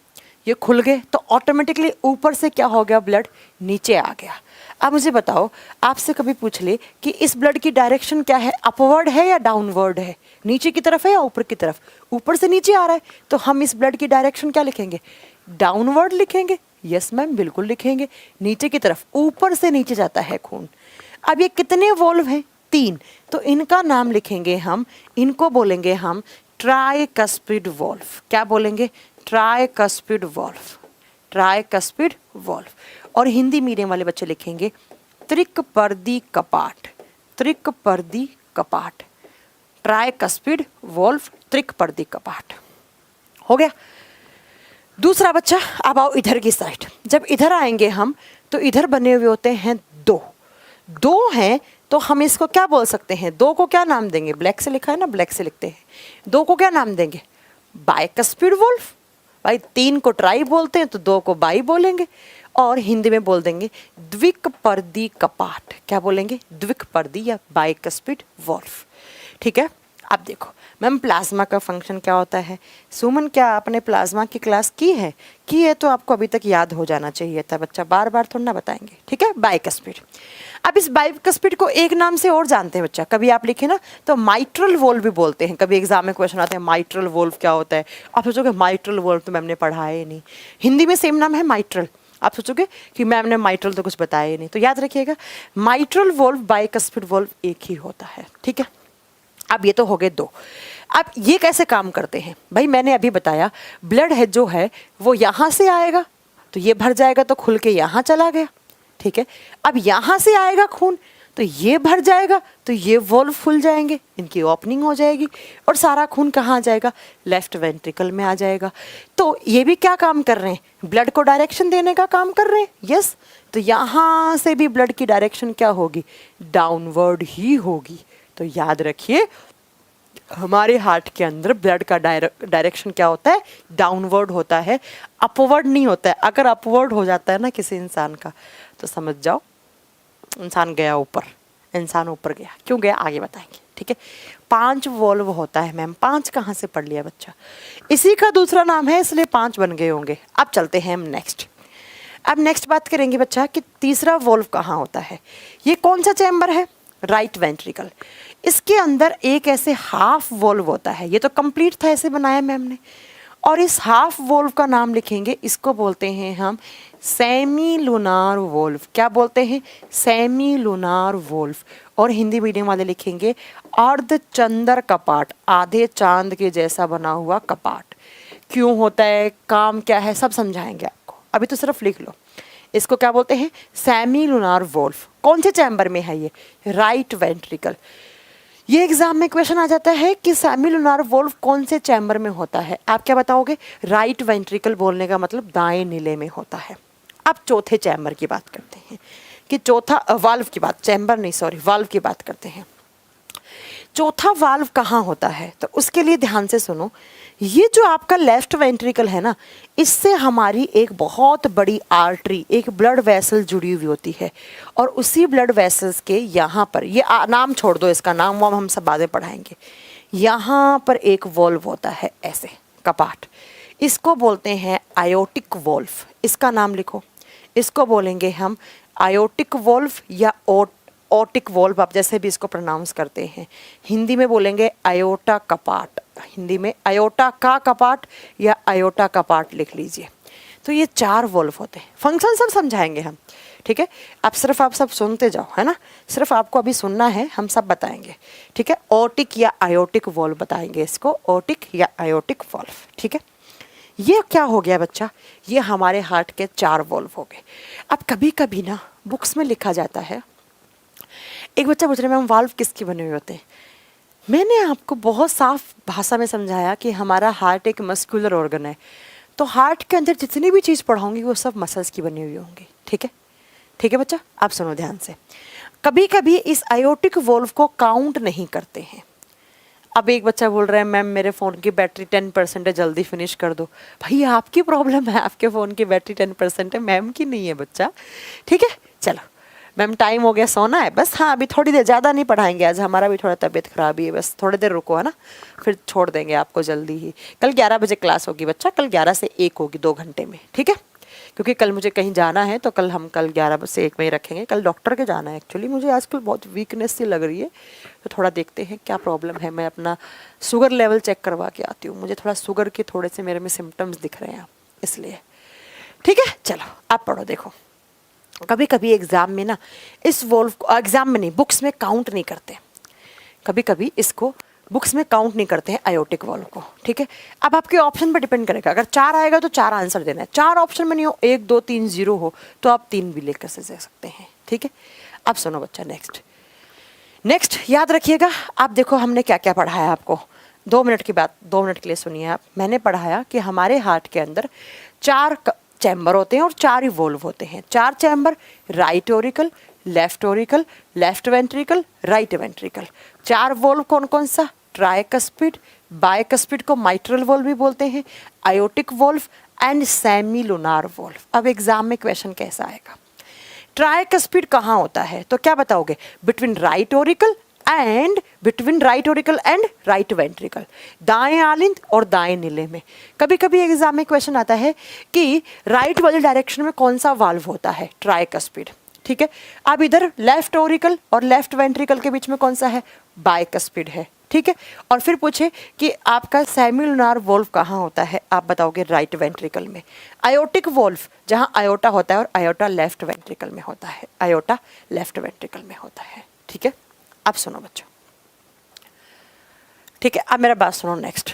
A: ये खुल गए, तो ऑटोमेटिकली ऊपर से क्या हो गया, ब्लड नीचे आ गया। अब मुझे बताओ, आपसे कभी पूछ ले कि इस ब्लड की डायरेक्शन क्या है, अपवर्ड है या डाउनवर्ड है, नीचे की तरफ है या ऊपर की तरफ, ऊपर से नीचे आ रहा है, तो हम इस ब्लड की डायरेक्शन क्या लिखेंगे, डाउनवर्ड लिखेंगे। यस मैम बिल्कुल लिखेंगे, नीचे की तरफ, ऊपर से नीचे जाता है खून। अब ये कितने वॉल्व हैं, 3, तो इनका नाम लिखेंगे हम, इनको बोलेंगे हम ट्राइकस्पिड वॉल्व। क्या बोलेंगे? Tricuspid valve, tricuspid valve. और हिंदी मीडियम वाले बच्चे लिखेंगे त्रिकपर्दी कपाट, त्रिकपर्दी कपाट, ट्राइकस्पिड वॉल्व, त्रिकपर्दी कपाट। हो गया। दूसरा बच्चा, अब आओ इधर की साइड। जब इधर आएंगे हम तो इधर बने हुए होते हैं 2, 2 हैं तो हम इसको क्या बोल सकते हैं? 2 को क्या नाम देंगे? ब्लैक से लिखा है ना, ब्लैक से लिखते हैं। 2 को क्या नाम देंगे? Bicuspid valve. भाई 3 को ट्राई बोलते हैं तो 2 को बाई बोलेंगे। और हिंदी में बोल देंगे द्विकपर्दी कपाट। क्या बोलेंगे? द्विकपर्दी या बाइकस्पिड वॉल्व। ठीक है। अब देखो मैम, प्लाज्मा का फंक्शन क्या होता है? सुमन, क्या आपने प्लाज्मा की क्लास की है? की है तो आपको अभी तक याद हो जाना चाहिए था बच्चा, बार बार थोड़ा ना बताएंगे। ठीक है, बाइकस्पिड। अब इस बाइकस्पिड को एक नाम से और जानते हैं बच्चा, कभी आप लिखे ना तो माइट्रल वोल्व भी बोलते हैं। कभी एग्जाम में क्वेश्चन आते हैं माइट्रल वोल्व क्या होता है, आप सोचोगे माइट्रल वोल्व तो मैम ने पढ़ाया ही नहीं। हिंदी में सेम नाम है माइट्रल, आप सोचोगे कि मैम ने माइट्रल तो कुछ बताया ही नहीं। तो याद रखिएगा, माइट्रल वोल्व बाइकस्पिड वोल्व एक ही होता है। ठीक है। अब ये तो हो गए 2। अब ये कैसे काम करते हैं? भाई मैंने अभी बताया, ब्लड है जो है वो यहाँ से आएगा तो ये भर जाएगा तो खुल के यहाँ चला गया। ठीक है। अब यहाँ से आएगा खून तो ये भर जाएगा तो ये वॉल्व खुल जाएंगे, इनकी ओपनिंग हो जाएगी और सारा खून कहाँ आ जाएगा? लेफ्ट वेंट्रिकल में आ जाएगा। तो ये भी क्या काम कर रहे हैं? ब्लड को डायरेक्शन देने का काम कर रहे हैं। यस। तो यहाँ से भी ब्लड की डायरेक्शन क्या होगी? डाउनवर्ड ही होगी। तो याद रखिए, हमारे हार्ट के अंदर ब्लड का डायरेक्शन क्या होता है? डाउनवर्ड होता है, अपवर्ड नहीं होता है। अगर अपवर्ड हो जाता है ना किसी इंसान का तो समझ जाओ इंसान गया ऊपर, इंसान ऊपर गया। क्यों गया आगे बताएंगे। ठीक है। 5 वॉल्व होता है मैम, 5 कहाँ से पढ़ लिया बच्चा? इसी का दूसरा नाम है इसलिए 5 बन गए होंगे। अब चलते हैं हम नेक्स्ट। अब नेक्स्ट बात करेंगे बच्चा कि तीसरा वॉल्व कहाँ होता है। ये कौन सा चैम्बर है? Right ventricle. इसके अंदर एक ऐसे हाफ वॉल्व होता है, ये तो कंप्लीट था, ऐसे बनाया मैम ने। और इस हाफ वॉल्व का नाम लिखेंगे, इसको बोलते हैं हम सेमी लूनार वॉल्व। क्या बोलते हैं? Semi lunar valve. और हिंदी मीडियम वाले लिखेंगे अर्धचंद्र कपाट, आधे चांद के जैसा बना हुआ कपाट। क्यों होता है, काम क्या है, सब समझाएंगे आपको, अभी तो सिर्फ लिख लो। इसको क्या बोलते हैं? Semi lunar valve. कौन से चैम्बर में है ये? Right ventricle. ये एग्जाम में क्वेश्चन आ जाता है कि सेमी लूनार वॉल्व कौन से चैम्बर में होता है। आप क्या बताओगे? राइट वेंट्रिकल बोलने का मतलब दाएं नीले में होता है। अब चौथे चैम्बर की बात करते हैं कि चौथा वाल्व की बात, चैम्बर नहीं सॉरी, वाल्व की बात करते हैं। चौथा वाल्व कहाँ होता है? तो उसके लिए ध्यान से सुनो। ये जो आपका लेफ्ट वेंट्रिकल है ना, इससे हमारी एक बहुत बड़ी आर्टरी, एक ब्लड वेसल जुड़ी हुई होती है। और उसी ब्लड वेसल्स के यहाँ पर, ये नाम छोड़ दो, इसका नाम वाम हम सब बाद में पढ़ाएंगे। यहाँ पर एक वॉल्व होता है ऐसे, कपाट। इसको बोलते हैं आयोटिक वॉल्व। इसका नाम लिखो, इसको बोलेंगे हम आयोटिक वॉल्व या ओटिक वॉल्व, आप जैसे भी इसको प्रोनाउंस करते हैं। हिंदी में बोलेंगे आयोटा कपाट, हिंदी में आयोटा का कपाट या आयोटा कपाट लिख लीजिए। तो ये 4 वॉल्व होते हैं। फंक्शन सब समझाएंगे हम। ठीक है। आप सब सुनते जाओ, है ना, सिर्फ आपको अभी सुनना है, हम सब बताएंगे। ठीक है। ओटिक या आयोटिक वॉल्व बताएंगे इसको, ओटिक या आयोटिक वॉल्व। ठीक है। ये क्या हो गया बच्चा? ये हमारे हार्ट के 4 वॉल्व हो गए। अब कभी कभी ना बुक्स में लिखा जाता है, एक बच्चा पूछ रहे मैम वाल्व किसके बने हुए होते हैं। मैंने आपको बहुत साफ भाषा में समझाया कि हमारा हार्ट एक मस्कुलर ऑर्गन है, तो हार्ट के अंदर जितनी भी चीज़ पढ़ाऊंगी वो सब मसल्स की बनी हुई होंगी। ठीक है। ठीक है बच्चा, आप सुनो ध्यान से। कभी कभी इस आयोटिक वॉल्व को काउंट नहीं करते हैं। अब एक बच्चा बोल रहा है मैम मेरे फ़ोन की बैटरी 10% है, जल्दी फिनिश कर दो। भाई आपकी प्रॉब्लम है, आपके फ़ोन की बैटरी 10% है, मैम की नहीं है बच्चा। ठीक है। चलो मैम टाइम हो गया, सोना है बस। हाँ अभी थोड़ी देर, ज़्यादा नहीं पढ़ाएंगे आज, हमारा भी थोड़ा तबीयत खराब ही है, बस थोड़ी देर रुको, है ना, फिर छोड़ देंगे आपको जल्दी ही। कल 11 बजे क्लास होगी बच्चा, कल 11 से 1 होगी, 2 घंटे में। ठीक है। क्योंकि कल मुझे कहीं जाना है तो कल 11 से 1 में ही रखेंगे। कल डॉक्टर के जाना है एक्चुअली, मुझे आजकल बहुत वीकनेस सी लग रही है, तो थोड़ा देखते हैं क्या प्रॉब्लम है। मैं अपना शुगर लेवल चेक करवा के आती हूँ, मुझे थोड़ा शुगर के थोड़े से मेरे में सिम्टम्स दिख रहे हैं इसलिए। ठीक है। चलो आप पढ़ो। देखो कभी कभी एग्ज़ाम में ना इस वॉल्व को, एग्ज़ाम में नहीं बुक्स में काउंट नहीं करते। कभी कभी इसको बुक्स में काउंट नहीं करते हैं आयोटिक वॉल्व को, ठीक है। अब आपके ऑप्शन पर डिपेंड करेगा, अगर 4 आएगा तो 4 आंसर देना है, 4 ऑप्शन में नहीं हो, 1 2 3 0 हो तो आप 3 भी लेकर से दे सकते हैं, ठीक है। अब सुनो बच्चा, नेक्स्ट याद रखिएगा। आप देखो हमने क्या क्या पढ़ाया आपको, 2 मिनट की बात, 2 मिनट के लिए सुनिए आप। मैंने पढ़ाया कि हमारे हार्ट के अंदर 4 चैम्बर होते हैं और 4 ही वॉल्व होते हैं। 4 chamber, right Oracle, left Oracle, left ventricle, right ventricle. 4 valve कौन कौन सा? ट्राइकस्पिड, बाइकस्पिड को माइट्रल वॉल्व भी बोलते हैं, aortic valve and semilunar valve. अब एग्जाम में क्वेश्चन कैसा आएगा? ट्राइकस्पिड कहाँ होता है तो क्या बताओगे? Between right Oracle and right ventricle, दाएं आलिंद और दाएं नीले में। कभी कभी एग्जाम में क्वेश्चन आता है कि राइट वाले डायरेक्शन में कौन सा वाल्व होता है? ट्राइकस्पिड, ठीक है। अब इधर लेफ्ट ओरिकल और लेफ्ट वेंट्रिकल के बीच में कौन सा है? बाइकस्पिड है, ठीक है। और फिर पूछे कि आपका सेमिलुनार वॉल्व कहाँ होता है, आप बताओगे राइट वेंट्रिकल में। आयोटिक वॉल्व जहाँ आयोटा होता है और आयोटा लेफ्ट वेंट्रिकल में होता है, आयोटा लेफ्ट वेंट्रिकल में होता है, ठीक है। अब सुनो बच्चों, ठीक है, अब मेरा बात सुनो। नेक्स्ट,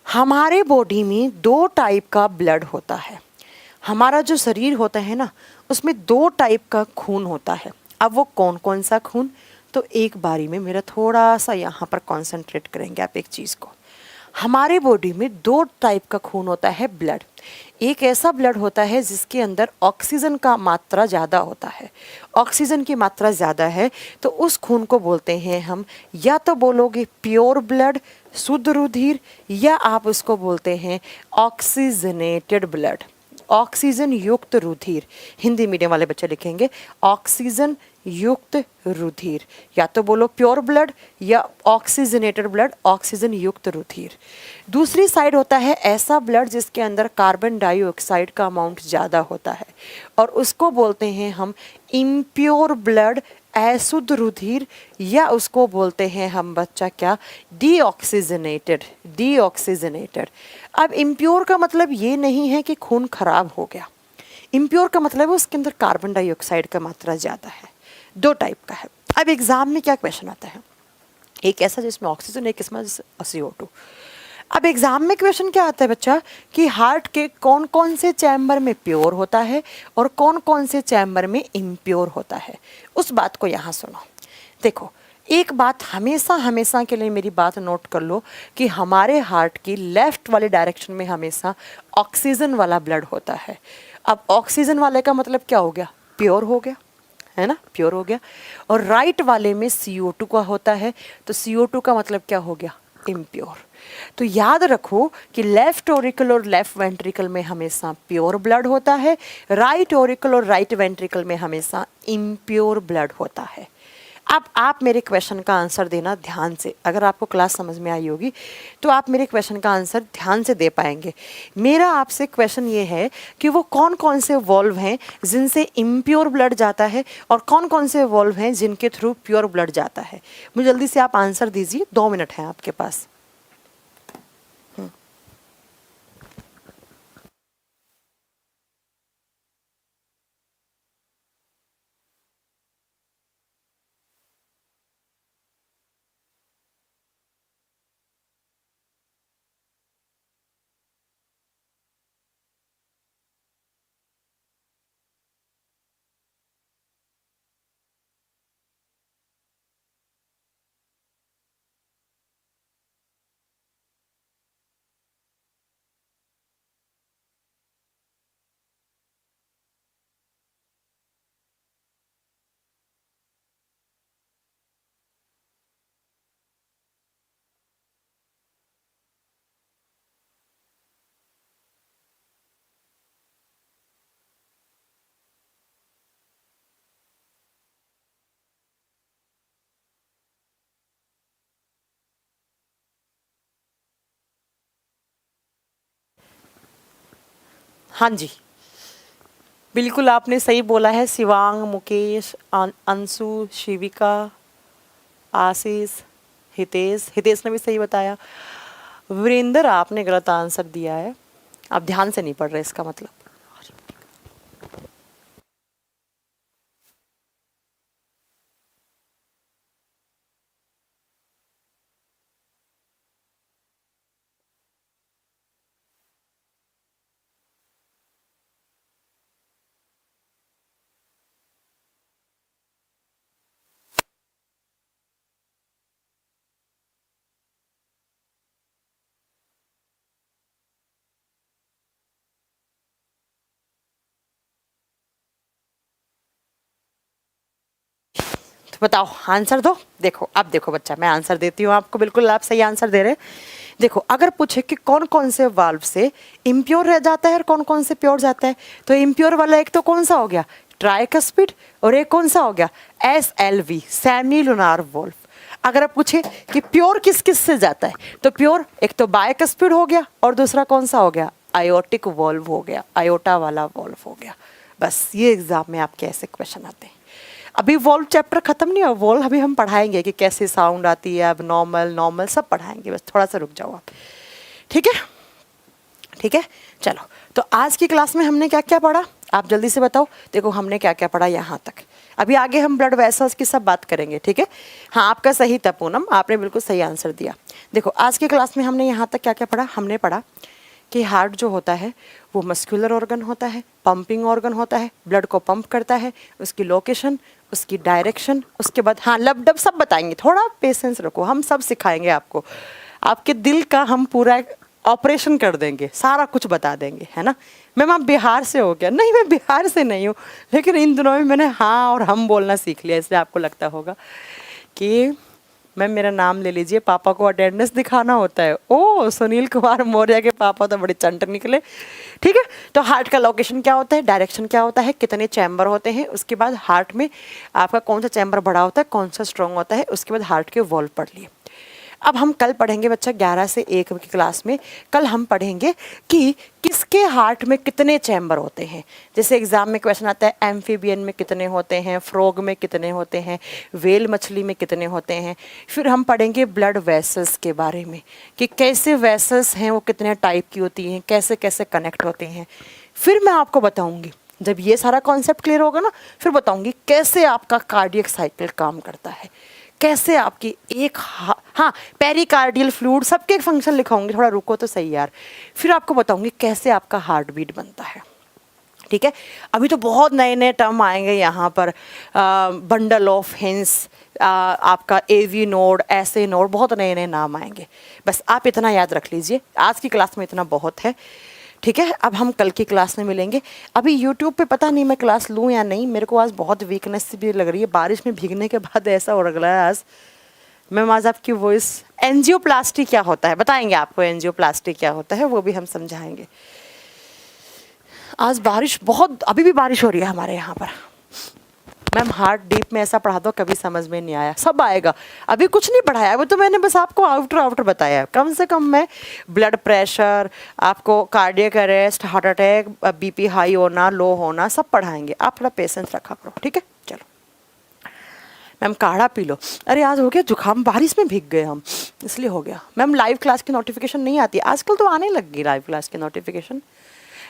A: हमारे बॉडी में 2 टाइप का ब्लड होता है। हमारा जो शरीर होता है ना, उसमें 2 टाइप का खून होता है। अब वो कौन कौन सा खून? तो एक बारी में मेरा थोड़ा सा यहाँ पर कॉन्सेंट्रेट करेंगे आप एक चीज़ को। हमारे बॉडी में 2 टाइप का खून होता है ब्लड। एक ऐसा ब्लड होता है जिसके अंदर ऑक्सीजन का मात्रा ज़्यादा होता है। ऑक्सीजन की मात्रा ज़्यादा है तो उस खून को बोलते हैं हम, या तो बोलोगे प्योर ब्लड, शुद्ध रुधिर, या आप उसको बोलते हैं ऑक्सीजनेटेड ब्लड, ऑक्सीजन युक्त रुधिर। हिंदी मीडियम वाले बच्चे लिखेंगे ऑक्सीजन युक्त रुधिर, या तो बोलो प्योर ब्लड या ऑक्सीजनेटेड ब्लड, ऑक्सीजन युक्त रुधिर। दूसरी साइड होता है ऐसा ब्लड जिसके अंदर कार्बन डाइऑक्साइड का अमाउंट ज़्यादा होता है और उसको बोलते हैं हम इम्प्योर ब्लड, अशुद्ध रुधिर, या उसको बोलते हैं हम बच्चा क्या? Deoxygenated, deoxygenated. अब इम्प्योर का मतलब ये नहीं है कि खून खराब हो गया, इम्प्योर का मतलब है उसके अंदर कार्बन डाइऑक्साइड का मात्रा ज़्यादा है। 2 टाइप का है। अब एग्जाम में क्या क्वेश्चन आता है? एक ऐसा जिसमें ऑक्सीजन, एक इसमें CO2। अब एग्जाम में क्वेश्चन क्या आता है बच्चा कि हार्ट के कौन कौन से चैम्बर में प्योर होता है और कौन कौन से चैम्बर में इम्प्योर होता है, उस बात को यहाँ सुनो। देखो, एक बात हमेशा हमेशा के लिए मेरी बात नोट कर लो कि हमारे हार्ट की लेफ्ट वाले डायरेक्शन में हमेशा ऑक्सीजन वाला ब्लड होता है। अब ऑक्सीजन वाले का मतलब क्या हो गया? प्योर हो गया, है ना, प्योर हो गया। और राइट वाले में CO2 का होता है, तो CO2 का मतलब क्या हो गया? इम्प्योर। तो याद रखो कि लेफ्ट ओरिकल और लेफ्ट वेंट्रिकल में हमेशा प्योर ब्लड होता है, राइट ओरिकल और राइट वेंट्रिकल में हमेशा इम्प्योर ब्लड होता है। अब आप मेरे क्वेश्चन का आंसर देना ध्यान से। अगर आपको क्लास समझ में आई होगी तो आप मेरे क्वेश्चन का आंसर ध्यान से दे पाएंगे। मेरा आपसे क्वेश्चन ये है कि वो कौन कौन से वॉल्व हैं जिनसे इम्प्योर ब्लड जाता है और कौन कौन से वॉल्व हैं जिनके थ्रू प्योर ब्लड जाता है। मुझे जल्दी से आप आंसर दीजिए, 2 मिनट हैं आपके पास। हाँ जी, बिल्कुल आपने सही बोला है। शिवांग, मुकेश, अंशु, शिविका, आशीष, हितेश, हितेश ने भी सही बताया। वीरेंद्र, आपने गलत आंसर दिया है, आप ध्यान से नहीं पढ़ रहे इसका मतलब। बताओ आंसर दो। देखो अब देखो बच्चा, मैं आंसर देती हूँ आपको, बिल्कुल आप सही आंसर दे रहे। देखो अगर पूछे कि कौन कौन से वाल्व से इम्प्योर रह जाता है और कौन कौन से प्योर जाता है, तो इम्प्योर वाला एक तो कौन सा हो गया, ट्राइकस्पिड, और एक कौन सा हो गया, SLV, सेमी लुनार वॉल्व। अगर आप पूछे कि प्योर किस किस से जाता है, तो प्योर एक तो बाइकस्पिड हो गया और दूसरा कौन सा हो गया, आयोटिक वॉल्व हो गया, आयोटा वाला वॉल्व हो गया। बस ये एग्जाम में आपके ऐसे क्वेश्चन आते हैं। अभी वॉल्व चैप्टर खत्म नहीं हुआ, वॉल्व अभी हम पढ़ाएंगे कि कैसे साउंड आती है, अब नॉर्मल नॉर्मल सब पढ़ाएंगे, बस थोड़ा सा रुक जाओ आप। ठीक है, ठीक है, चलो। तो आज की क्लास में हमने क्या क्या पढ़ा, आप जल्दी से बताओ। देखो हमने क्या क्या पढ़ा यहाँ तक, अभी आगे हम ब्लड वेसल्स की सब बात करेंगे। ठीक है, हाँ आपका सही था पूनम, आपने बिल्कुल सही आंसर दिया। देखो आज की क्लास में हमने यहाँ तक क्या क्या पढ़ा, हमने पढ़ा कि हार्ट जो होता है वो मस्कुलर ऑर्गन होता है, पंपिंग ऑर्गन होता है, ब्लड को पंप करता है, उसकी लोकेशन, उसकी डायरेक्शन, उसके बाद हाँ लब डब सब बताएंगे, थोड़ा पेशेंस रखो, हम सब सिखाएंगे आपको, आपके दिल का हम पूरा ऑपरेशन कर देंगे, सारा कुछ बता देंगे, है ना। मैम आप बिहार से हो क्या, नहीं मैं बिहार से नहीं हूँ, लेकिन इन दिनों में मैंने हाँ और हम बोलना सीख लिया, इसलिए आपको लगता होगा कि मैम मेरा नाम ले लीजिए, पापा को अटेंडेंस दिखाना होता है। ओ सुनील कुमार मौर्य के पापा तो बड़े चंट निकले। ठीक है, तो हार्ट का लोकेशन क्या होता है, डायरेक्शन क्या होता है, कितने चैम्बर होते हैं, उसके बाद हार्ट में आपका कौन सा चैम्बर बड़ा होता है, कौन सा स्ट्रॉन्ग होता है, उसके बाद हार्ट के वॉल्व पढ़ लिए। अब हम कल पढ़ेंगे बच्चा 11 से 1 की क्लास में, कल हम पढ़ेंगे कि किसके हार्ट में कितने चैम्बर होते हैं। जैसे एग्जाम में क्वेश्चन आता है एम्फीबियन में कितने होते हैं, फ्रॉग में कितने होते हैं, वेल मछली में कितने होते हैं। फिर हम पढ़ेंगे ब्लड वेसल्स के बारे में कि कैसे वेसल्स हैं, वो कितने टाइप की होती हैं, कैसे कैसे कनेक्ट होते हैं। फिर मैं आपको बताऊँगी, जब ये सारा कॉन्सेप्ट क्लियर होगा ना, फिर बताऊँगी कैसे आपका कार्डियक साइकिल काम करता है, कैसे आपकी एक हाँ पेरिकार्डियल फ्लूइड सबके फंक्शन लिखाऊंगी, थोड़ा रुको तो सही यार। फिर आपको बताऊंगी कैसे आपका हार्ट बीट बनता है। ठीक है, अभी तो बहुत नए नए टर्म आएंगे यहाँ पर, बंडल ऑफ हिंस, आपका एवी नोड, ऐसे नोड, बहुत नए नए नाम आएंगे। बस आप इतना याद रख लीजिए, आज की क्लास में इतना बहुत है। ठीक है, अब हम कल की क्लास में मिलेंगे। अभी यूट्यूब पे पता नहीं मैं क्लास लूँ या नहीं, मेरे को आज बहुत वीकनेस भी लग रही है, बारिश में भीगने के बाद ऐसा हो रहा है आज। मैम आज आपकी वॉइस, एंजियोप्लास्टी क्या होता है बताएंगे आपको, एंजियोप्लास्टी क्या होता है वो भी हम समझाएंगे। आज बारिश बहुत, अभी भी बारिश हो रही है हमारे यहाँ पर। मैम हार्ट डीप में ऐसा पढ़ा दो कभी समझ में नहीं आया, सब आएगा। अभी कुछ नहीं पढ़ाया, वो तो मैंने बस आपको आउटर आउटर बताया है। कम से कम मैं ब्लड प्रेशर, आपको cardiac arrest, heart attack, BP high होना, लो होना, सब पढ़ाएंगे। आप थोड़ा पेशेंस रखा करो, ठीक है। चलो मैम काढ़ा पी लो। अरे आज हो गया जुकाम, बारिश में भीग गए हम, इसलिए हो गया। मैम लाइव क्लास की नोटिफिकेशन नहीं आती, आजकल तो आने लग गई लाइव क्लास की नोटिफिकेशन।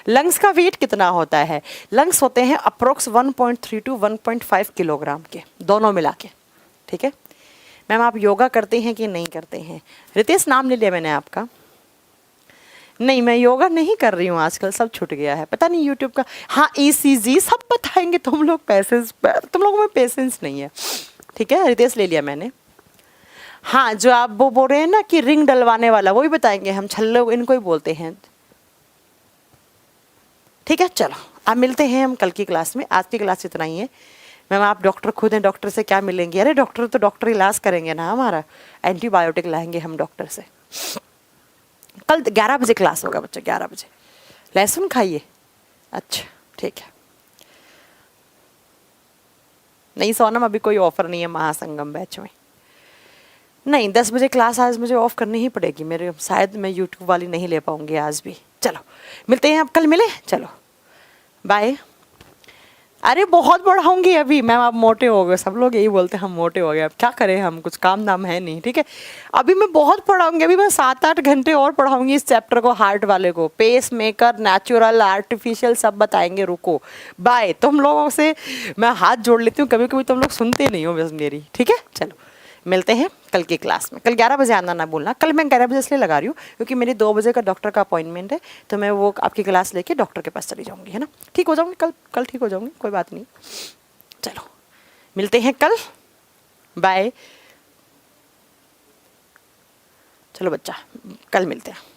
A: लंग्स का वेट कितना होता है, लंग्स होते हैं अप्रोक्स 1.3 to 1.5 किलोग्राम के, दोनों मिला के। ठीक है मैम, आप योगा करते हैं कि नहीं करते हैं? रितेश नाम ले लिया मैंने आपका। नहीं मैं योगा नहीं कर रही हूँ आजकल, सब छूट गया है, पता नहीं यूट्यूब का। हाँ ECG सब बताएंगे, तुम लोग पेशेंस, तुम लोगों में पेशेंस नहीं है। ठीक है रितेश ले लिया मैंने। हाँ जो आप वो बोल रहे हैं ना कि रिंग डलवाने वाला, वो भी बताएंगे हम, छल्ले इनको ही बोलते हैं। ठीक है चलो अब मिलते हैं हम कल की क्लास में, आज की क्लास इतना ही है। मैम आप डॉक्टर खुद हैं, डॉक्टर से क्या मिलेंगे? अरे डॉक्टर तो डॉक्टर इलाज करेंगे ना हमारा, एंटीबायोटिक लाएंगे हम डॉक्टर से। कल 11 बजे क्लास होगा बच्चा, 11 बजे। लहसुन खाइए, अच्छा ठीक है। नहीं सोनम अभी कोई ऑफर नहीं है महासंगम बैच में, नहीं 10 बजे क्लास आज मुझे ऑफ करनी ही पड़ेगी मेरे, शायद मैं यूट्यूब वाली नहीं ले पाऊंगी आज भी। चलो मिलते हैं, अब कल मिले, चलो बाय। अरे बहुत बढ़ाऊंगी अभी मैम, आप मोटे हो गए, सब लोग यही बोलते हैं हम मोटे हो गए, अब क्या करें हम, कुछ काम नाम है नहीं। ठीक है अभी मैं बहुत पढ़ाऊंगी, अभी मैं 7-8 घंटे और पढ़ाऊंगी इस चैप्टर को, हार्ट वाले को, पेस मेकर, नेचुरल, आर्टिफिशियल सब बताएंगे। रुको बाय, तुम लोगों से मैं हाथ जोड़ लेती हूँ, कभी कभी तुम लोग सुनते नहीं हो बस मेरी। ठीक है चलो मिलते हैं कल की क्लास में। कल 11 बजे आना ना भूलना, कल मैं 11 बजे इसलिए लगा रही हूँ क्योंकि मेरी 2 बजे का डॉक्टर का अपॉइंटमेंट है, तो मैं वो आपकी क्लास लेके डॉक्टर के पास चली जाऊँगी, है ना। ठीक हो जाऊँगी कल ठीक हो जाऊँगी, कोई बात नहीं। चलो मिलते हैं कल, बाय। चलो बच्चा कल मिलते हैं।